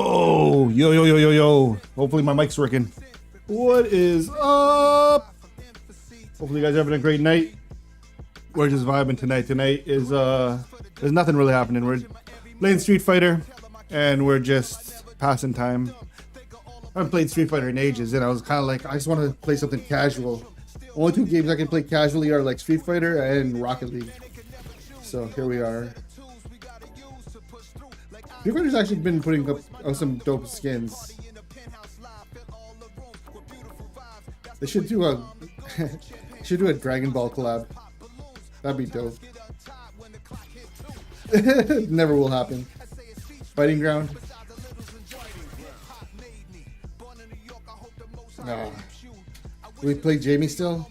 Yo. Hopefully my mic's working. What is up? Hopefully you guys are having a great night. We're just vibing tonight. Tonight is there's nothing really happening. We're playing Street Fighter and we're just passing time. I haven't played Street Fighter in ages and I was kind of like, I just want to play something casual. Only two games I can play casually are like Street Fighter and Rocket League. So here we are. Street Fighter's actually been putting up some dope skins. They should do a Dragon Ball collab. That'd be dope. Never will happen. Fighting ground. We play Jamie still?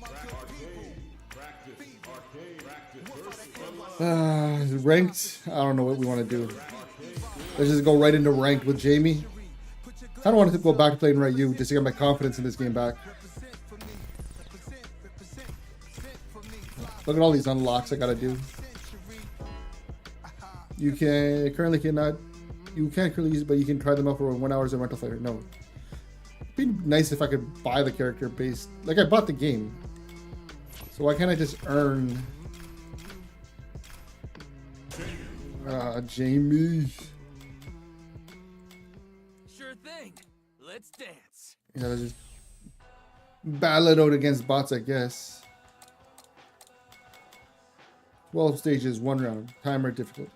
Ranked? I don't know what we want to do. Let's just go right into ranked with Jamie. I don't want to go back to playing Ryu just to get my confidence in this game back. Look at all these unlocks I gotta do. You can't currently use it, but you can try them out for 1 hour as a rental fighter. No. It'd be nice if I could buy the character based, like I bought the game. So why can't I just earn Jamie? Sure thing. Let's dance. Yeah, let's just battle it out against bots, I guess. 12 stages, 1 round. Timer difficulty.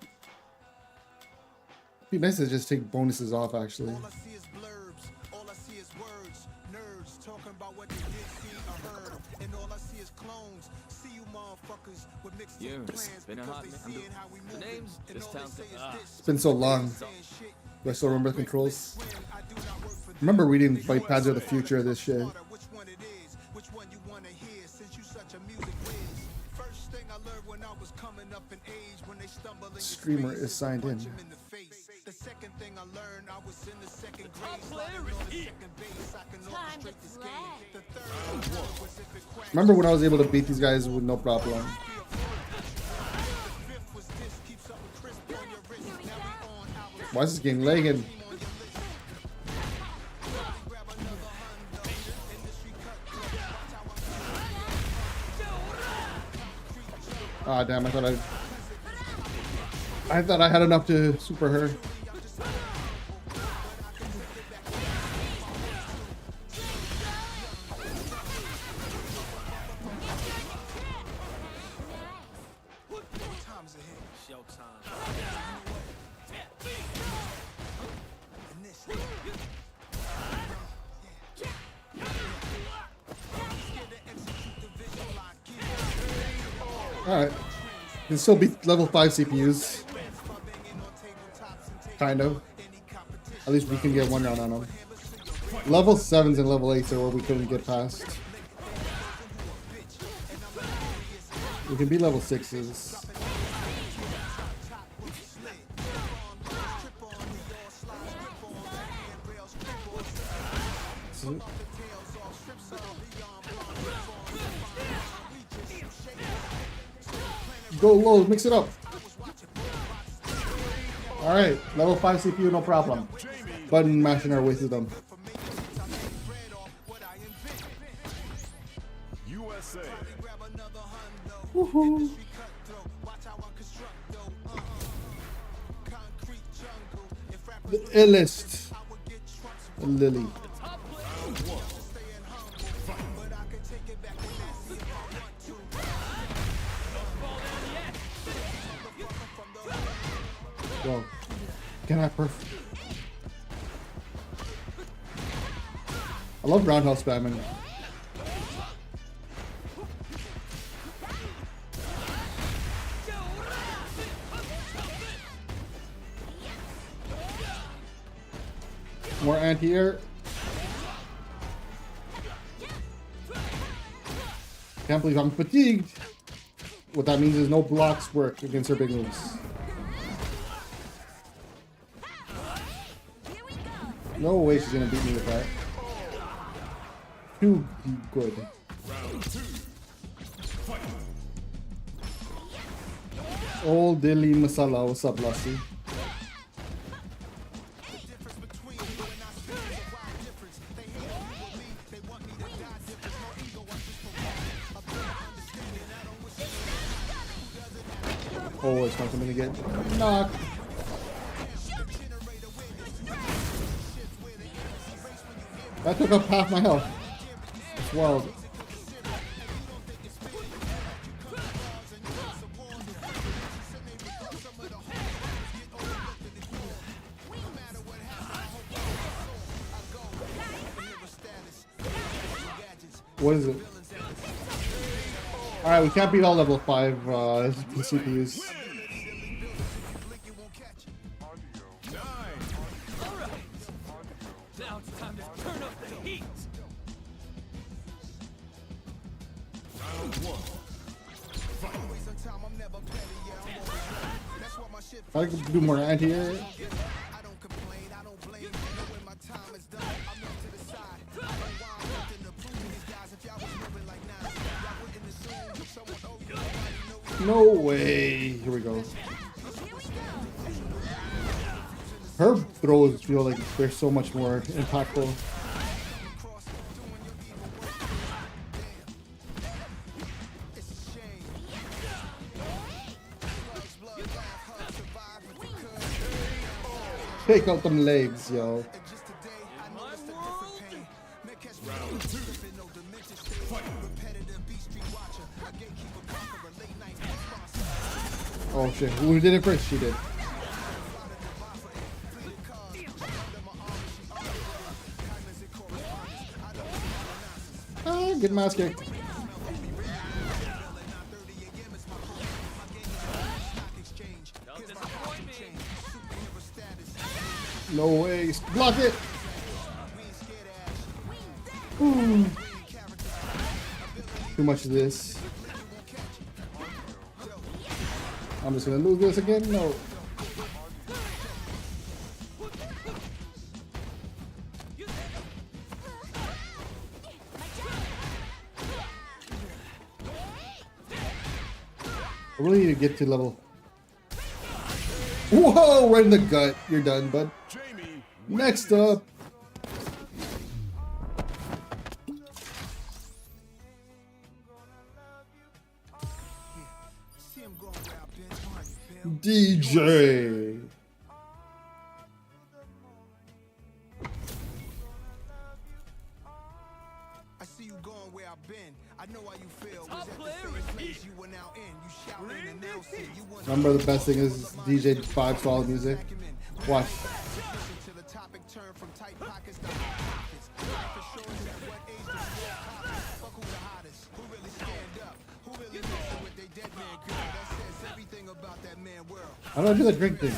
It'd be nice to just take bonuses off, actually. All I see is blurbs. All I see is words. Nerds talking about what they did see or heard. And all I see is clones. See you motherfuckers with mixed plans been a because hot they minute. seeing how we move. The names, And this all they town. say is this. It's been so long. Do I still remember the controls? Remember reading Bite Pads of the future of this shit. Which one it is, which one you want to hear since you such a music whiz. First thing I learned when I was coming up in age when they stumble in your Streamer space, is signed in. punch 'em in the face. The second thing I learned I was in the second grade sliding on the second base I can orchestrate this game. The third was if it cracked. Remember when I was able to beat these guys with no problem? The fifth was this keeps up with crisp on your wrist. Now we on hours. Why is this game lagging? Ah, damn, I thought I had enough to super her. Alright. Can still beat level 5 CPUs. Kind of. At least we can get 1 round on them. Level 7s and level 8s are where we couldn't get past. We can be level 6s. Go low, mix it up. Alright, level 5 CPU, no problem. Button mashing our way through them. Woohoo. The illest Lily. Whoa. Can I I love roundhouse spamming. More anti-air. Can't believe I'm fatigued. What that means is no blocks work against her big moves. No way she's gonna beat me with that. Too good. Old Dilly Masala, what's up, Lassie? Oh, it's not going to get knocked. That took up half my health. It's wild. What is it? Alright, we can't beat all level 5 CPUs. Now it's time to turn up the heat. I could do more anti-air. No way. Here we go. Her throws feel like they're so much more impactful. Take out them legs, yo. Oh shit, who did it first? She did. Ah, get my ass kicked. No way, block it! Ooh. Too much of this. I'm just gonna lose this again? No. I really need to get to level. Whoa, right in the gut. You're done, bud. Next up. DJ. I see you going where I've been. I know how you feel. Was at the same place you were now in. You shouting and announcing. You want Remember, the best thing is DJ 5 solid music. Watch. to the topic turn from tight pockets to hot pockets. For sure is at what age the score poppin'. Fuck who the hottest. Who really stand up? Who really listen with they dead man girl? That says everything about that man world. How do I do the drink thing?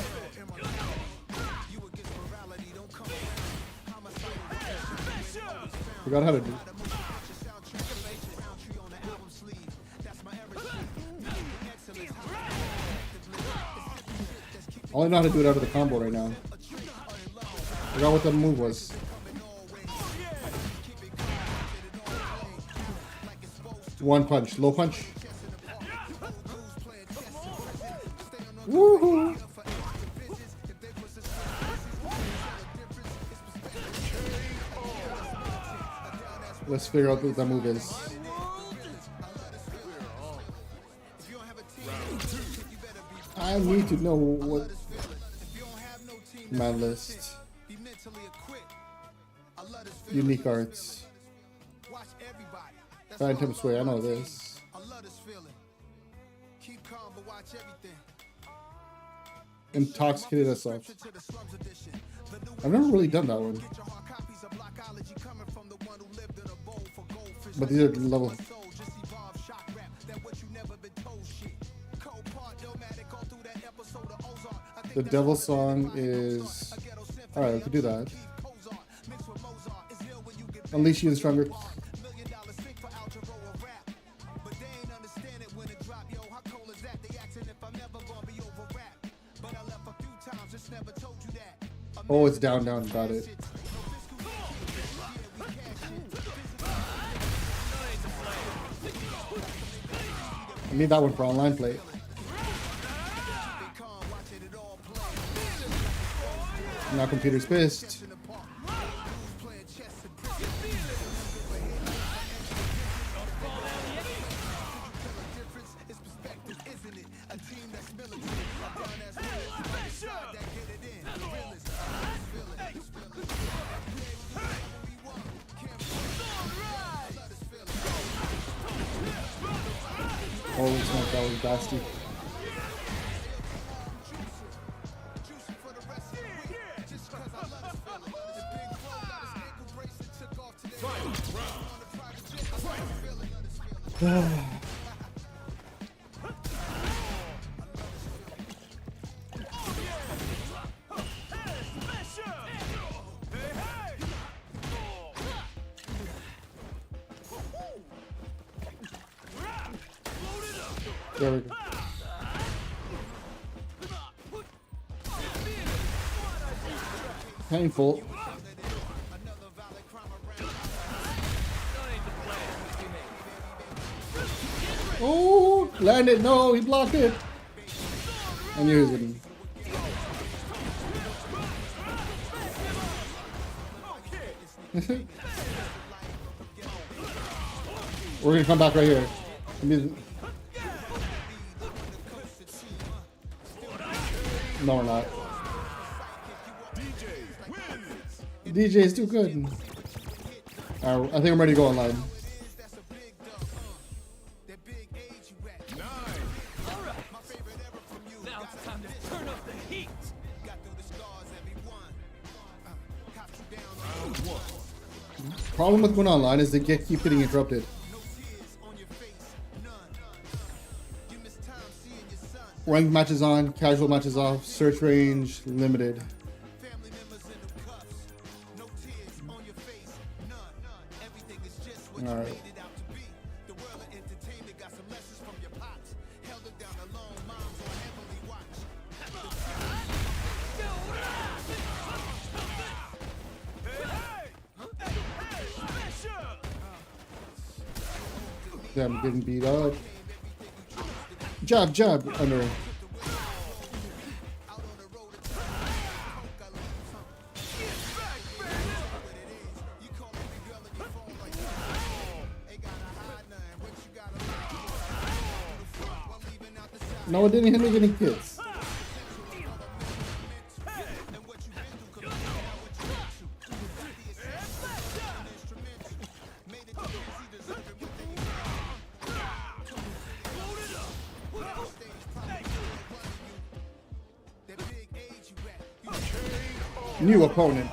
You against morality, don't come around. Homicidal. Forgot how to do. I only know how to do it out of the combo right now. Forgot what the move was. One punch, low punch. Woohoo! Let's figure out what that move is. I need to know what my list. Unique arts. Phantom Sway, I know this. Intoxicated Assault. I've never really done that one. But these are level. The Devil Song is... Alright, we can do that. Unleash you stronger. Oh, it's down, down, got it. I need that one for online play. Now computer's pissed. Holy smoke, that was nasty. There we go. Painful. Oh, landed. No, he blocked it. I knew he was getting. We're gonna come back right here. No, we're not. DJ is too good. I think I'm ready to go online. Now it's time to turn up the heat. Problem with going online is they keep getting interrupted. Ranked matches on, casual matches off, search range limited. All right. Them getting beat up. Jab under. No, it didn't hit me getting hits. New opponent.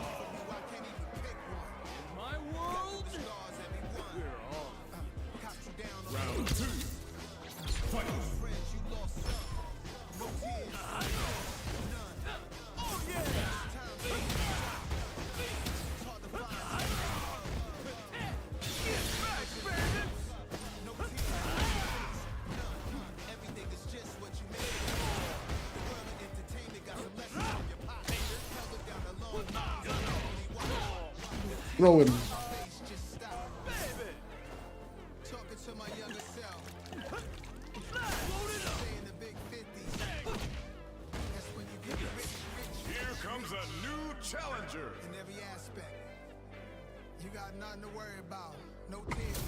Throw him. Here comes a new challenger. In every aspect. You got nothing to worry about. No tears.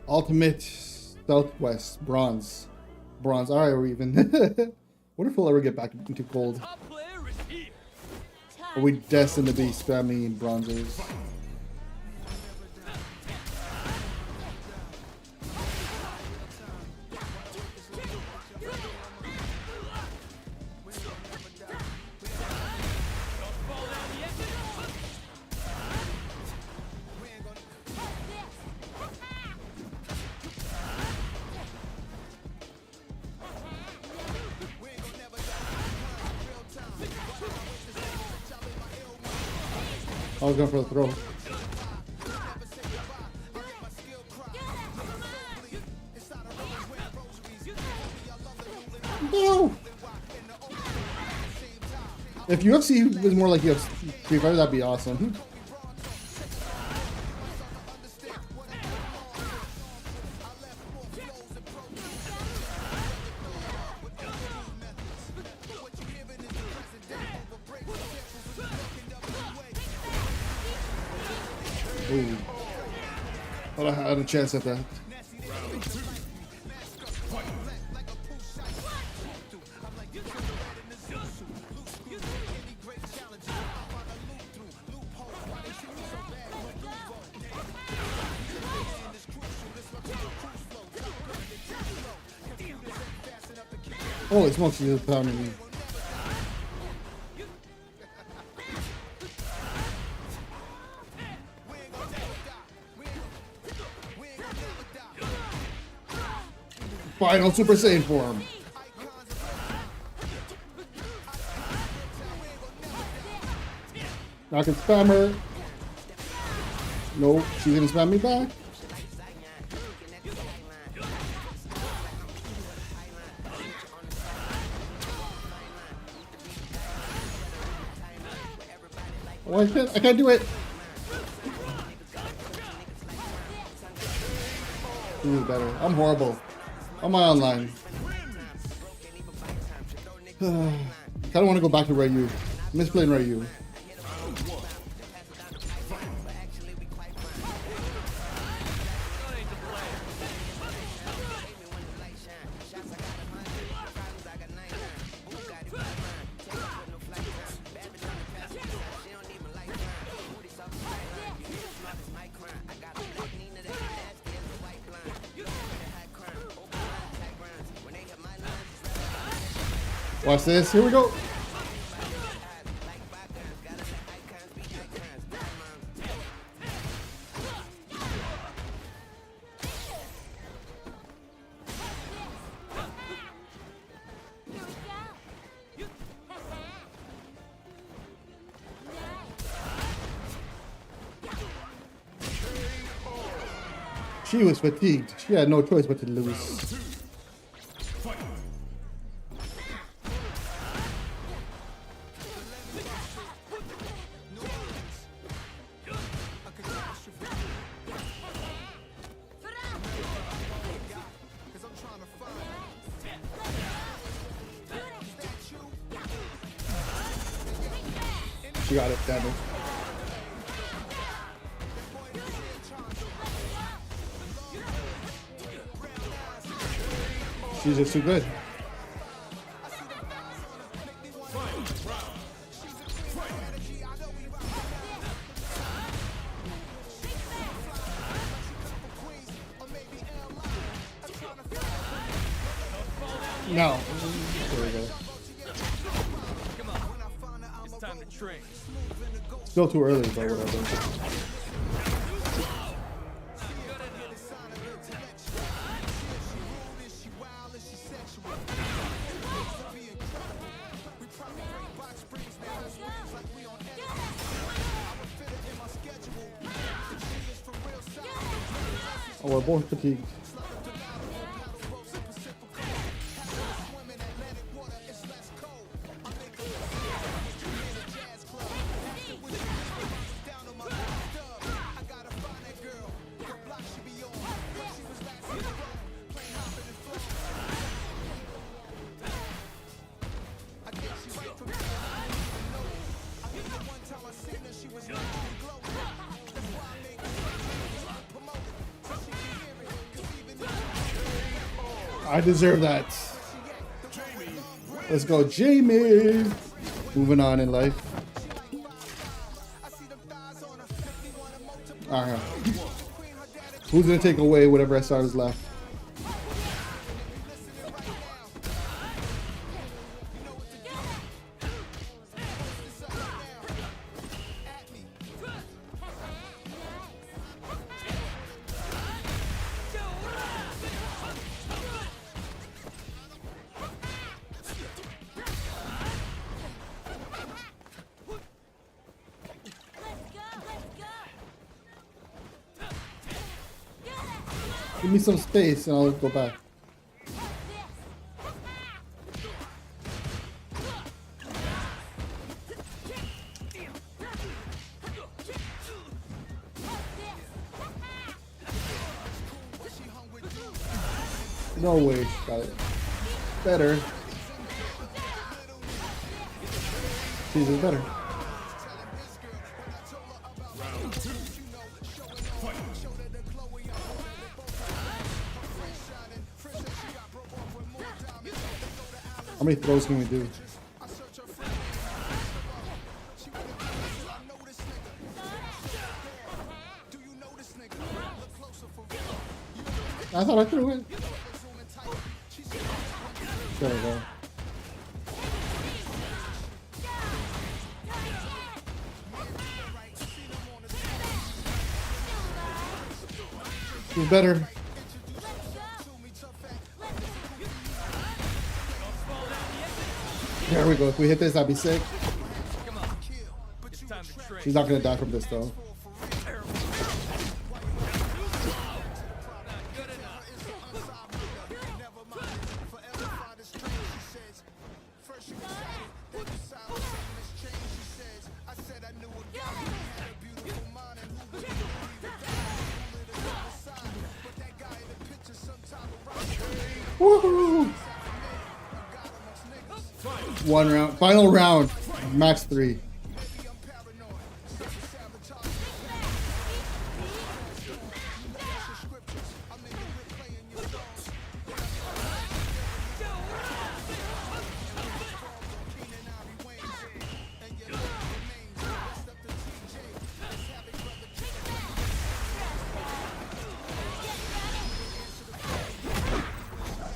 Ultimate Southwest bronze. Bronze. All right, we're even. What if we'll ever get back into gold? Top player is here. Are we destined to be spamming bronzers? I was going for the throw. No! If UFC was more like UFC Street Fighter, that'd be awesome. Ooh. Thought I had a chance at that. Holy smokes, she's just pounding me. Final Super Saiyan form. Now I can spam her. No, she's gonna spam me back. Oh, I can't do it. This is better. I'm horrible. I'm online. I kind of want to go back to Ryu. Miss playing Ryu. Watch this. Here we go. She was fatigued. She had no choice but to lose. She got it, damn it. She's just too good. No. There we go. It's time to train. Still too early, but whatever. Oh, we're both fatigued. I deserve that. Let's go, Jamie. Moving on in life. Alright. Who's gonna take away whatever SR is left? Give me some space and I'll go back. No way, she got it. Better. She's better. How many throws can we do? I thought I threw it. There we go. Who's better? There we go. If we hit this, that'd be sick. It's time to train. She's not gonna die from this though. Woohoo! One round, final round, max 3.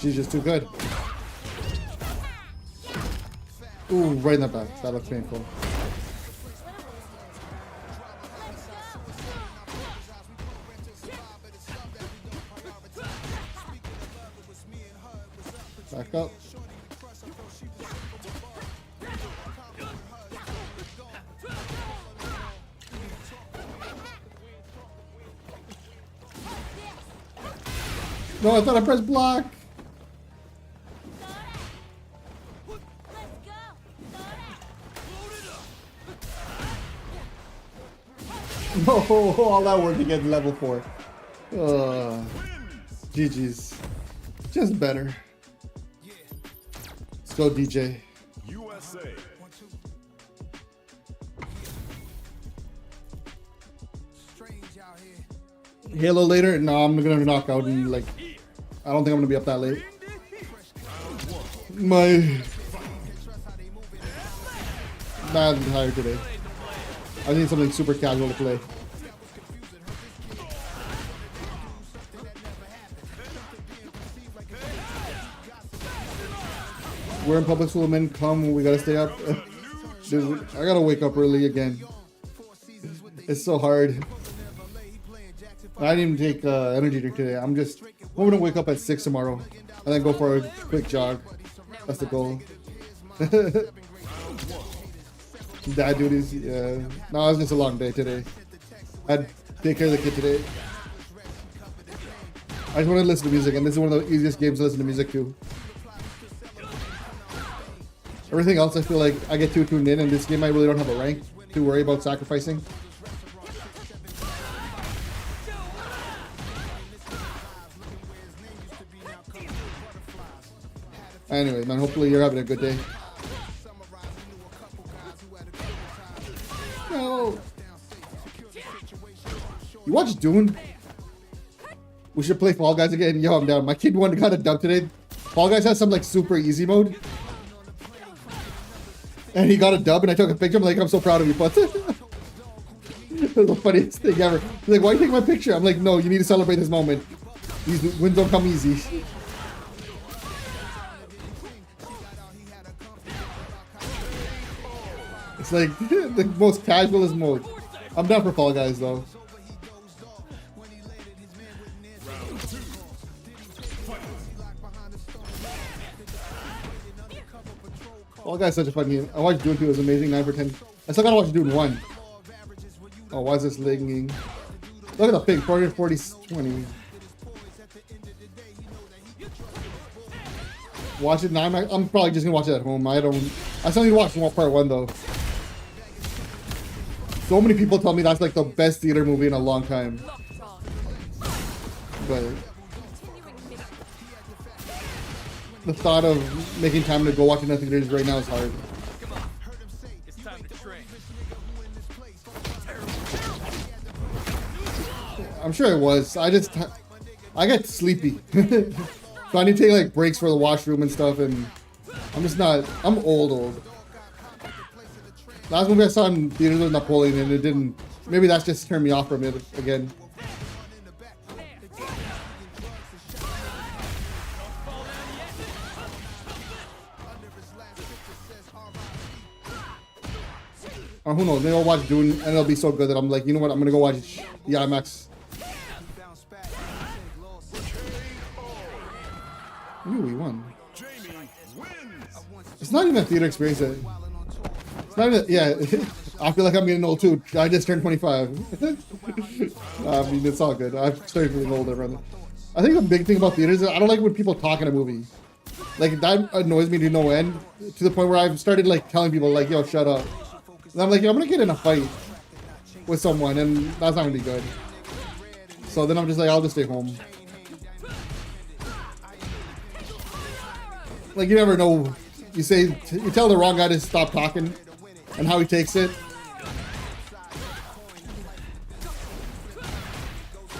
She's just too good. Ooh, right in the back. That looks painful. Back up. No, I thought I pressed block. No, all that work to get level 4. GG's. Just better. Let's go, DJ. USA. Halo later? No, I'm gonna knock out and like, I don't think I'm gonna be up that late. I'm tired today. I need something super casual to play. We're in public school, men. Come, we gotta stay up. Dude, I gotta wake up early again. It's so hard. I didn't even take energy drink today. I'm gonna wake up at 6 tomorrow and then go for a quick jog. That's the goal. Dad duties, yeah. No, it was just a long day today. I had to take care of the kid today. I just want to listen to music, and this is one of the easiest games to listen to music to. Everything else, I feel like I get too tuned in, and this game I really don't have a rank to worry about sacrificing. Anyway, man, hopefully you're having a good day. No. You watch Dune? We should play Fall Guys again. Yo, I'm down. My kid got a dub today. Fall Guys has some like super easy mode. And he got a dub and I took a picture. I'm like, I'm so proud of you, but it was the funniest thing ever. He's like, why are you taking my picture? I'm like, no, you need to celebrate this moment. These wins don't come easy. It's like the most casualist mode. I'm down for Fall Guys though. Fall Guys is such a fun game. I watched Dune 2, it was amazing, 9 for 10. I still gotta watch Dune 1. Oh, why is this lagging? Look at the ping, 440, 20. Watch it now. I'm probably just gonna watch it at home. I still need to watch part 1 though. So many people tell me that's like the best theater movie in a long time. But the thought of making time to go watch it in theaters right now is hard. It's time to train. I'm sure it was. I get sleepy. So I need to take like breaks for the washroom and stuff, and I'm old. Last movie I saw in theaters was Napoleon, and it didn't, maybe that's just turned me off from it again. Or who knows, maybe I'll watch Dune and it'll be so good that I'm like, you know what, I'm gonna go watch the IMAX. Ooh, we won. Jamie wins. It's not even a theater experience. It's not even, yeah. I feel like I'm getting old too. I just turned 25. I mean, it's all good. I've started feeling older, brother. I think the big thing about theaters is I don't like when people talk in a movie. Like, that annoys me to no end, to the point where I've started, like, telling people, like, yo, shut up. And I'm like, yo, I'm gonna get in a fight with someone, and that's not gonna be good. So then I'm just like, I'll just stay home. Like, you never know. You tell the wrong guy to stop talking, and how he takes it.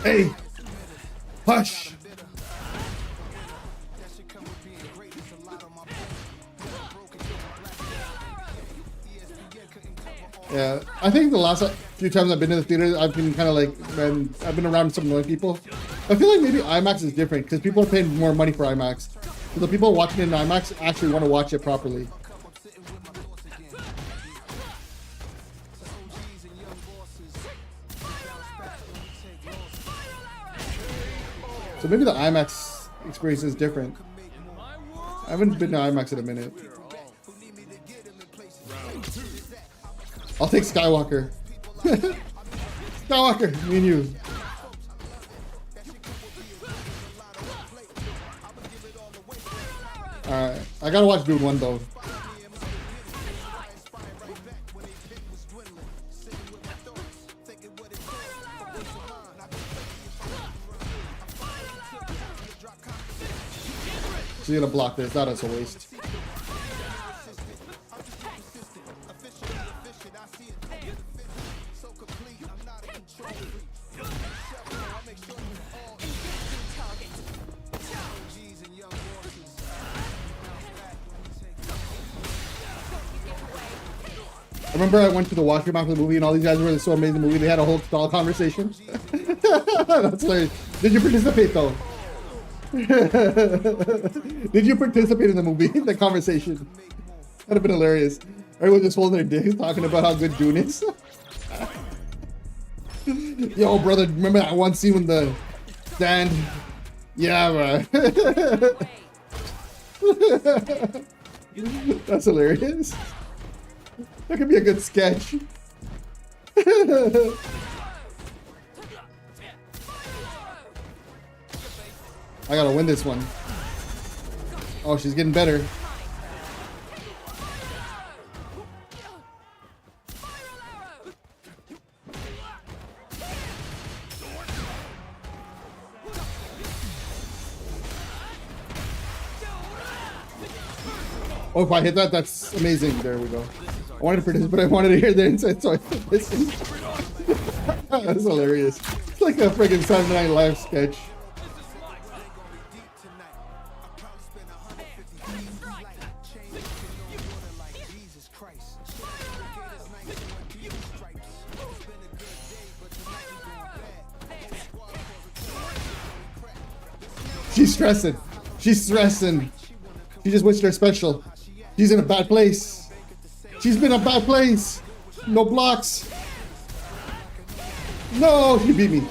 Hey! Hush! Yeah, I think the last few times I've been to the theater, I've been kind of like, man, I've been around some annoying people. I feel like maybe IMAX is different because people are paying more money for IMAX. So the people watching it in IMAX actually want to watch it properly. So maybe the IMAX experience is different. I haven't been to IMAX in a minute. I'll take Skywalker. Skywalker, me and you. Alright, I gotta watch Dude 1 though. So you're gonna block this, that is a waste. I remember I went to the washroom after the movie and all these guys were so amazing the movie, they had a whole stall conversation. That's hilarious. Did you participate though? Did you participate in the movie, the conversation? That'd have been hilarious. Everyone just holding their dicks talking about how good Dune is. Yo, brother, remember that one scene when the stand? Yeah, bro. That's hilarious. That could be a good sketch. I gotta win this one. Oh, she's getting better. Oh, if I hit that, that's amazing. There we go. I wanted to participate, but I wanted to hear the insight, so I listened. That's hilarious. It's like a friggin' Saturday Night Live sketch. She's stressing. She's stressing. She just wished her special. She's in a bad place. She's been in a bad place. No blocks. No, she beat me.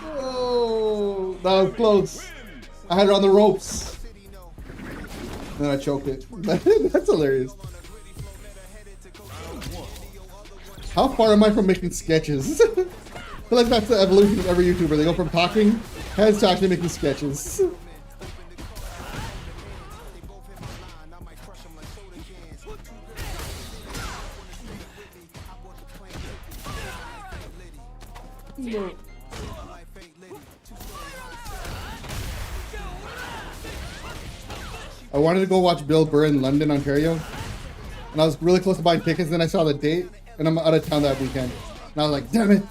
Oh, that was close. I had her on the ropes. Then I choked it. That's hilarious. How far am I from making sketches? I feel like that's the evolution of every YouTuber. They go from talking heads to actually making sketches. No. I wanted to go watch Bill Burr in London, Ontario, and I was really close to buying tickets. Then I saw the date, and I'm out of town that weekend. And I was like, damn it!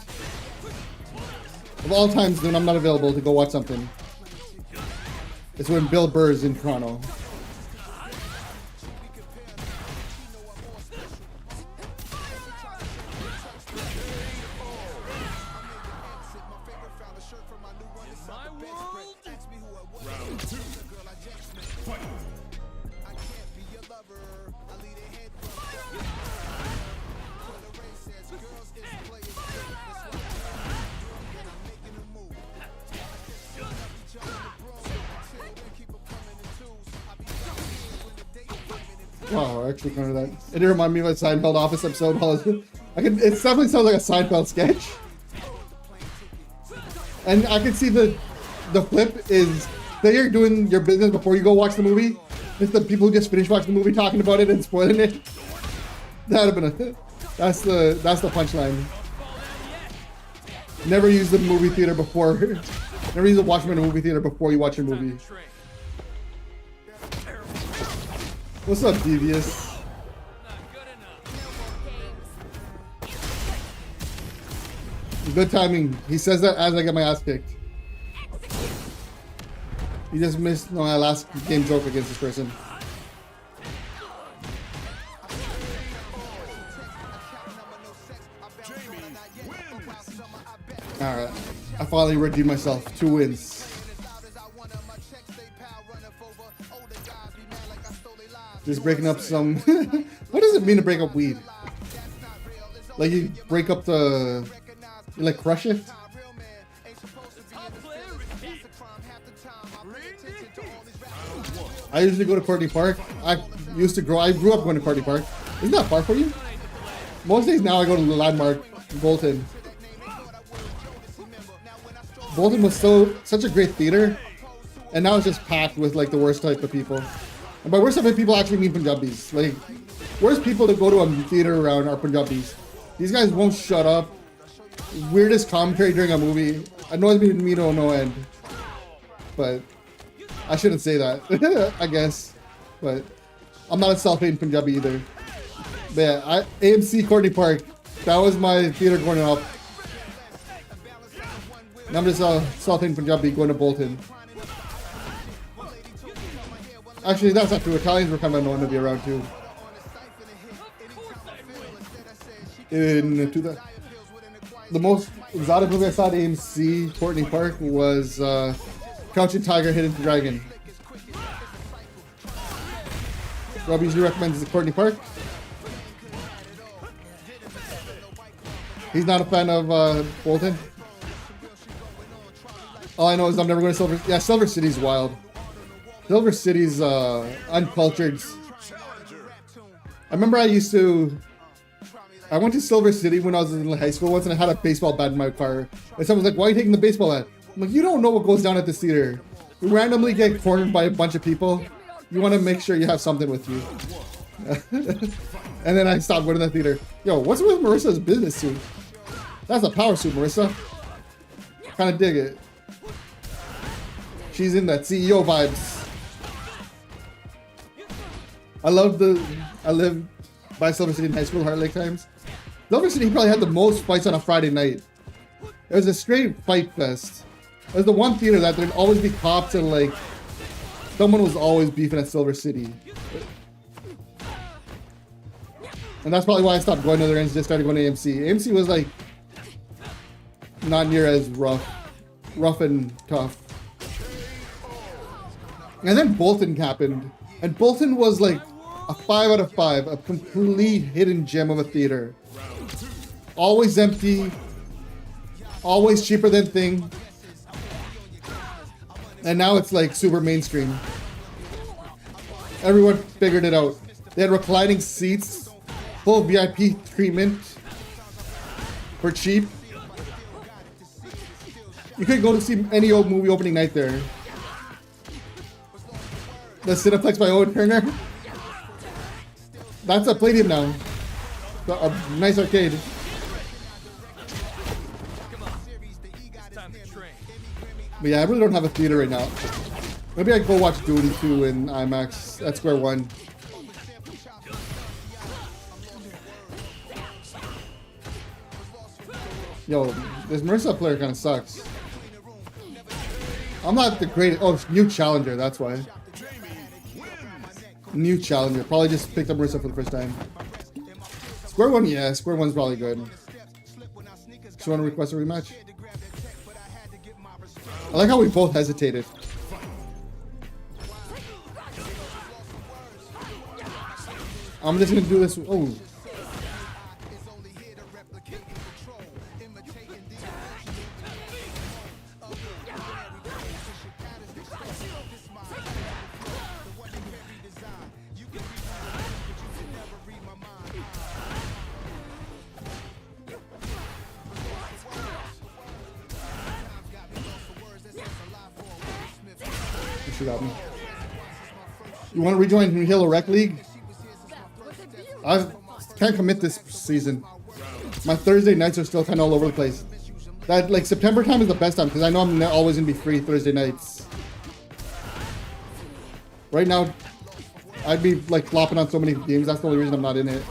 Of all times, then I'm not available to go watch something. It's when Bill Burr is in Toronto. Wow, I actually remember that. It did remind me of a Seinfeld Office episode. It definitely sounds like a Seinfeld sketch. And I can see the flip is that you're doing your business before you go watch the movie. It's the people who just finished watching the movie talking about it and spoiling it. That'd have been that's the punchline. Never use the movie theater before. Never use the Watchmen in a movie theater before you watch your movie. What's up, Devious? Good timing. He says that as I get my ass kicked. He just missed my last game joke against this person. Alright. I finally redeemed myself. 2 wins. Just breaking up some... What does it mean to break up weed? Like you break up the... You like crush it? I usually go to Courtney Park. I grew up going to Courtney Park. Isn't that far for you? Most days now I go to the Landmark, Bolton. Bolton was such a great theater, and now it's just packed with like the worst type of people. And by worst type of people, I actually mean Punjabis. Like, worst people to go to a theater around are Punjabis. These guys won't shut up. Weirdest commentary during a movie. Annoys me to no end. But I shouldn't say that, I guess. But I'm not a self-hating Punjabi either. But yeah, AMC Courtney Park. That was my theater growing up. Now I'm just a self-hating Punjabi going to Bolton. Actually, that's not true. Italians were kind of annoying to be around too. The most exotic movie I saw at AMC Courtney Park was Crouching Tiger, Hidden Dragon. Rob usually recommends the Courtney Park. He's not a fan of Bolton. All I know is I'm never going to Silver. Yeah, Silver City's wild. Silver City's uncultured. I remember I went to Silver City when I was in high school once, and I had a baseball bat in my car. And someone was like, "Why are you taking the baseball bat?" I'm like, "You don't know what goes down at this theater. You randomly get cornered by a bunch of people. You want to make sure you have something with you." And then I stopped going to that theater. Yo, what's with Marissa's business suit? That's a power suit, Marissa. Kind of dig it. She's in that CEO vibes. I lived by Silver City in high school, Heart Lake times. Silver City probably had the most fights on a Friday night. It was a straight fight fest. It was the one theater that there'd always be cops and like someone was always beefing at Silver City. And that's probably why I stopped going to their ends and just started going to AMC. AMC was like not near as rough and tough. And then Bolton happened. And Bolton was like a 5 out of 5, a complete hidden gem of a theater. Always empty, always cheaper than Thing. And now it's like super mainstream. Everyone figured it out. They had reclining seats, full VIP treatment for cheap. You could go to see any old movie opening night there. The Cineplex by Owen Turner. That's a Palladium now. A nice arcade. But yeah, I really don't have a theater right now. Maybe I go watch Dune 2 in IMAX at Square One. Yo, this Marissa player kind of sucks. I'm not the greatest. Oh, new challenger, that's why. New challenger. Probably just picked up Marissa for the first time. Square One, yeah. Square One's probably good. Just want to request a rematch? I like how we both hesitated. I'm just gonna do this. Oh. She got me. You want to rejoin Halo Rec League? I can't commit this season. My Thursday nights are still kind of all over the place. That like September time is the best time because I know I'm always gonna be free Thursday nights. Right now, I'd be like flopping on so many games. That's the only reason I'm not in it.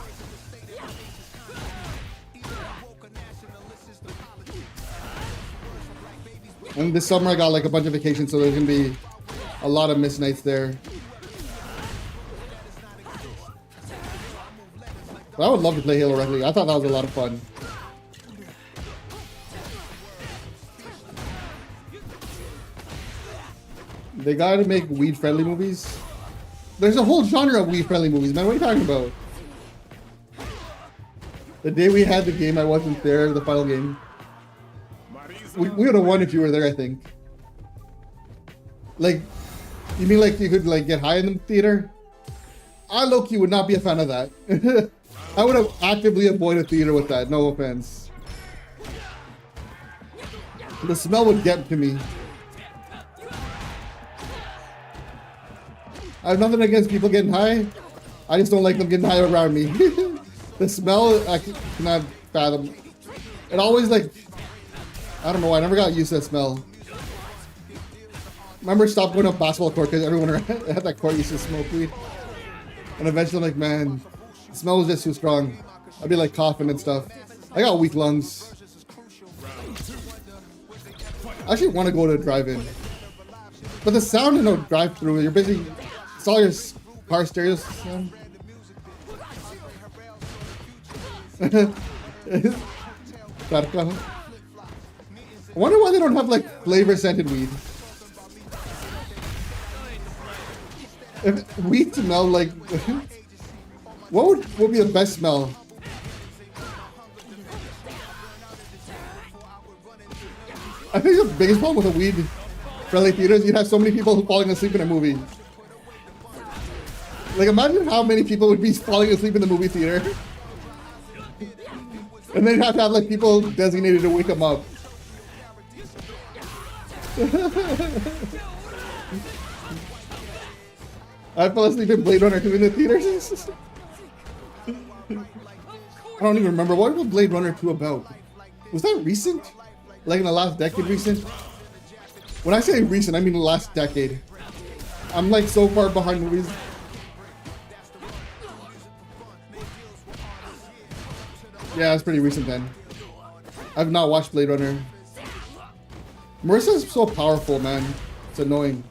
And this summer I got like a bunch of vacations, so there's gonna be a lot of missed nights there. But I would love to play Halo Rec League. I thought that was a lot of fun. They gotta make weed-friendly movies. There's a whole genre of weed-friendly movies, man. What are you talking about? The day we had the game, I wasn't there, the final game. We would have won if you were there, I think. Like, you mean like you could like get high in the theater? I low-key would not be a fan of that. I would have actively avoided theater with that, no offense. The smell would get to me. I have nothing against people getting high. I just don't like them getting high around me. The smell, I cannot fathom. It always like, I don't know, I never got used to that smell. Remember, stopped going to basketball court because everyone at that court used to smoke weed. And eventually I'm like, man, the smell was just too strong. I'd be like coughing and stuff. I got weak lungs. I actually want to go to a drive-in. But the sound in a drive-thru, you're busy. It's all your car stereo sound. I wonder why they don't have like flavor scented weed. If weed smell like, what would be the best smell? I think the biggest problem with a weed friendly theater is you'd have so many people falling asleep in a movie. Like imagine how many people would be falling asleep in the movie theater. And they'd have to have like people designated to wake them up. I fell asleep in Blade Runner 2 in the theaters. I don't even remember. What was Blade Runner 2 about? Was that recent? Like in the last decade recent? When I say recent, I mean the last decade. I'm like so far behind movies. Yeah, it's pretty recent then. I've not watched Blade Runner. Marissa's so powerful, man. It's annoying.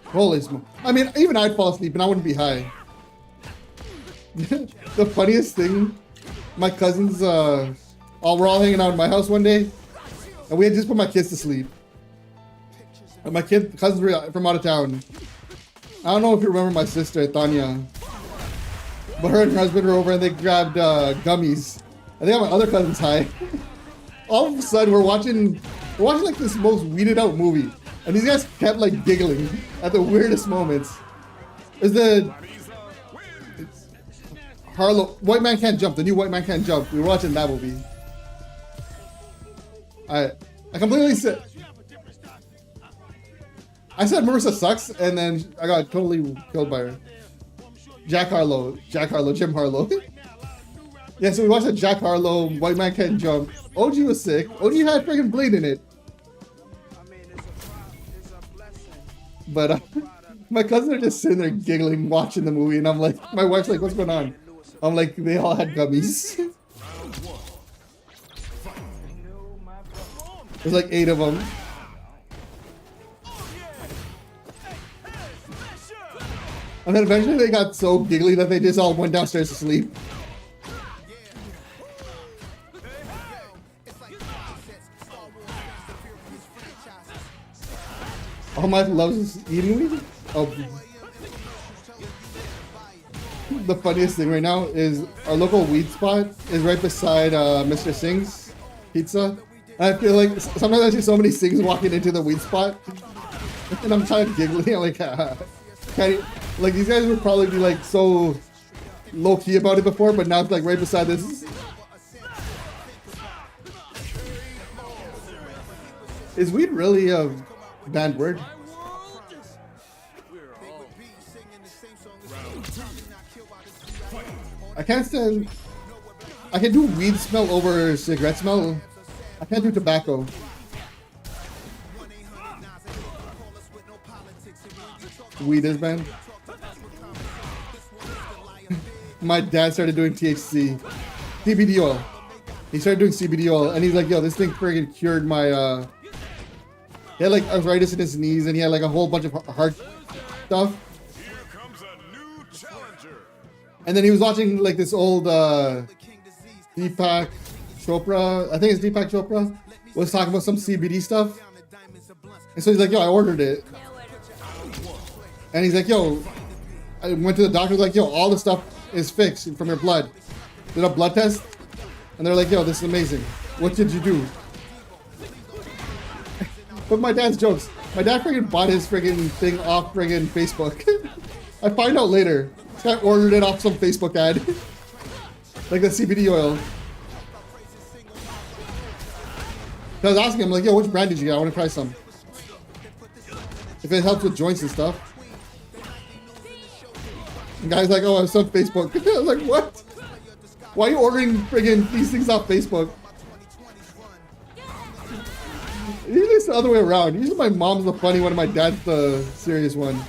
Holy smoke. I mean, even I'd fall asleep and I wouldn't be high. The funniest thing, my cousins, we're all hanging out in my house one day, and we had just put my kids to sleep. And my cousins were from out of town. I don't know if you remember my sister, Tanya. But her and her husband were over and they grabbed gummies. I think my other cousin's high. All of a sudden we're watching like this most weeded out movie. And these guys kept like giggling at the weirdest moments. Is the Harlow White Man Can't Jump, the new White Man Can't Jump. We were watching that movie. I completely said Marissa sucks, and then I got totally killed by her. Jim Harlow. Yeah, so we watched a Jack Harlow, White Man Can't Jump. OG was sick. OG had freaking Blade in it. But my cousins are just sitting there giggling, watching the movie, and I'm like, my wife's like, what's going on? I'm like, they all had gummies. There's like 8 of them. And then eventually they got so giggly that they just all went downstairs to sleep. All my loves eating weed? Oh. The funniest thing right now is our local weed spot is right beside Mr. Singh's Pizza. And I feel like sometimes I see so many Singhs walking into the weed spot. And I'm kind of giggling. I'm like, like these guys would probably be like so low key about it before, but now it's like right beside this. Is weed really a banned word? can't stand. I can do weed smell over cigarette smell. I can't do tobacco. Weed is banned. My dad started doing THC, CBD oil. He started doing CBD oil, and he's like, "Yo, this thing friggin' cured my." He had like arthritis in his knees, and he had like a whole bunch of heart stuff. Here comes a new challenger. And then he was watching like this old Deepak Chopra. I think it's Deepak Chopra was talking about some CBD stuff, and so he's like, "Yo, I ordered it." And he's like, "Yo," I went to the doctor. Like, "Yo, all the stuff is fixed from your blood." Did a blood test, and they're like, "Yo, this is amazing. What did you do?" But my dad's jokes. My dad friggin' bought his friggin' thing off friggin' Facebook. I find out later. This guy ordered it off some Facebook ad. Like the CBD oil. So I was asking him, like, "Yo, which brand did you get? I want to try some. If it helps with joints and stuff." The guy's like, "Oh, I was on Facebook." I was like, "What? Why are you ordering friggin' these things off Facebook?" Usually it's the other way around. Usually my mom's the funny one and my dad's the serious one.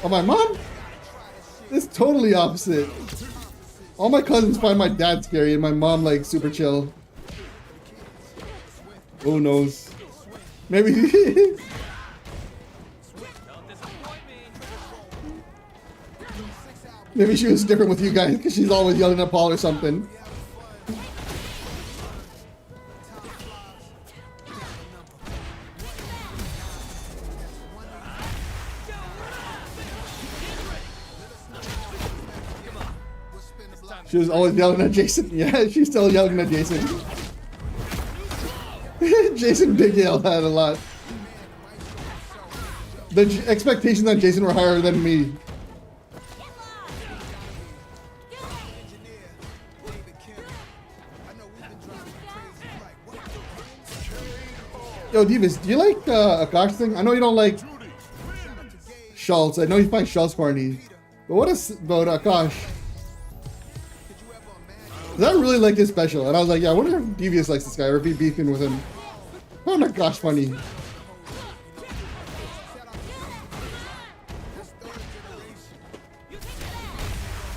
Oh, my mom? It's totally opposite. All my cousins find my dad scary and my mom like super chill. Who knows? Maybe. Don't disappoint me. Maybe she was different with you guys because she's always yelling at Paul or something. She was always yelling at Jason. Yeah, she's still yelling at Jason. Jason big yelled at a lot. The expectations on Jason were higher than me. Yo, Divas, do you like Akash thing? I know you don't like Schultz. I know you find Schultz corny. But what is about Akash? 'Cause I really like his special, and I was like, yeah, I wonder if Devious likes this guy, or if he's beefing with him. I found Akash funny.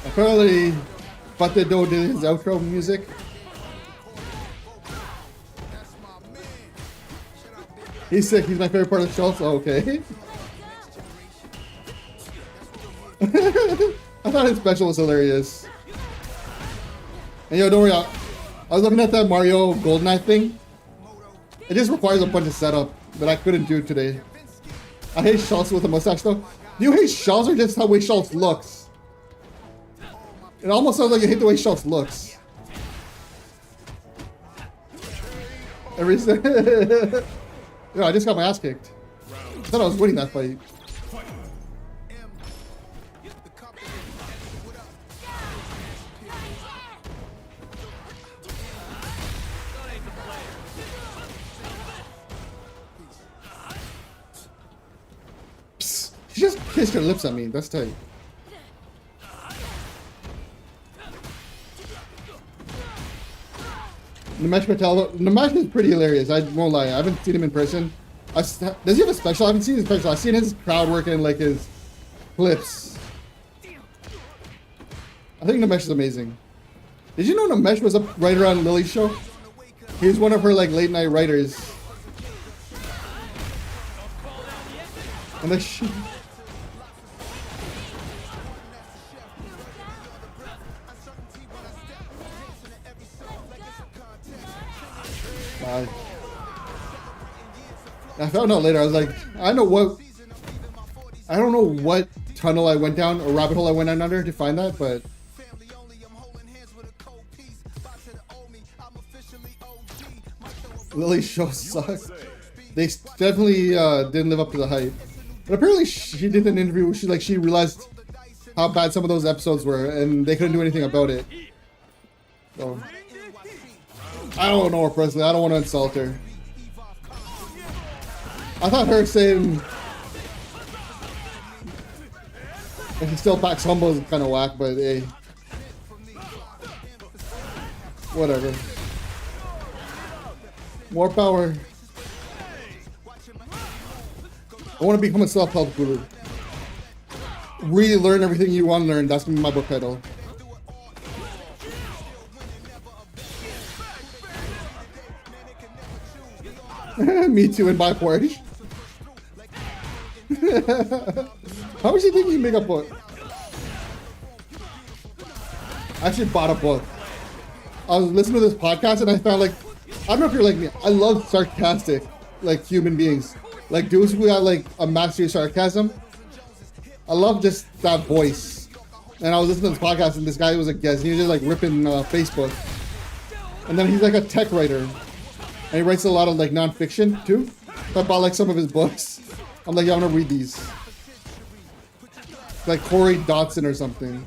Apparently, Fatado did his outro music. He's sick, he's my favorite part of the show, so okay. I thought his special was hilarious. And yo, don't worry, I was looking at that Mario GoldenEye thing. It just requires a bunch of setup that I couldn't do today. I hate Schultz with a mustache though. Do you hate Schultz or just the way Schultz looks? It almost sounds like you hate the way Schultz looks. Every Yo, I just got my ass kicked. I thought I was winning that fight. Psst, she just kissed her lips at me. That's tight. Nimesh Patel. Nimesh is pretty hilarious. I won't lie. I haven't seen him in person. Does he have a special? I haven't seen his special. I've seen his crowd working like his clips. I think Nimesh is amazing. Did you know Nimesh was a writer on Lily's show? He was one of her like late night writers. And then she... I found out later. I was like, I don't know what tunnel I went down or rabbit hole I went under to find that, but Lily's show sucks. They definitely didn't live up to the hype. But apparently she did an interview where she realized how bad some of those episodes were and they couldn't do anything about it. So I don't know her personally. I don't want to insult her. I thought her saying if she still packs humble is kind of whack, but hey. Whatever. More power. I want to become a self-help guru. Really learn everything you want to learn. That's gonna be my book title. Me too, and buy Porsche. How much do you think you make a book? I actually bought a book. I was listening to this podcast and I found like, I don't know if you're like me, I love sarcastic, like human beings. Like dudes who got like a mastery of sarcasm. I love just that voice. And I was listening to this podcast and this guy was a guest. He was just like ripping Facebook. And then he's like a tech writer. And he writes a lot of like non-fiction too. So I bought like some of his books. I'm like, yeah, I'm gonna read these. Like Corey Dotson or something.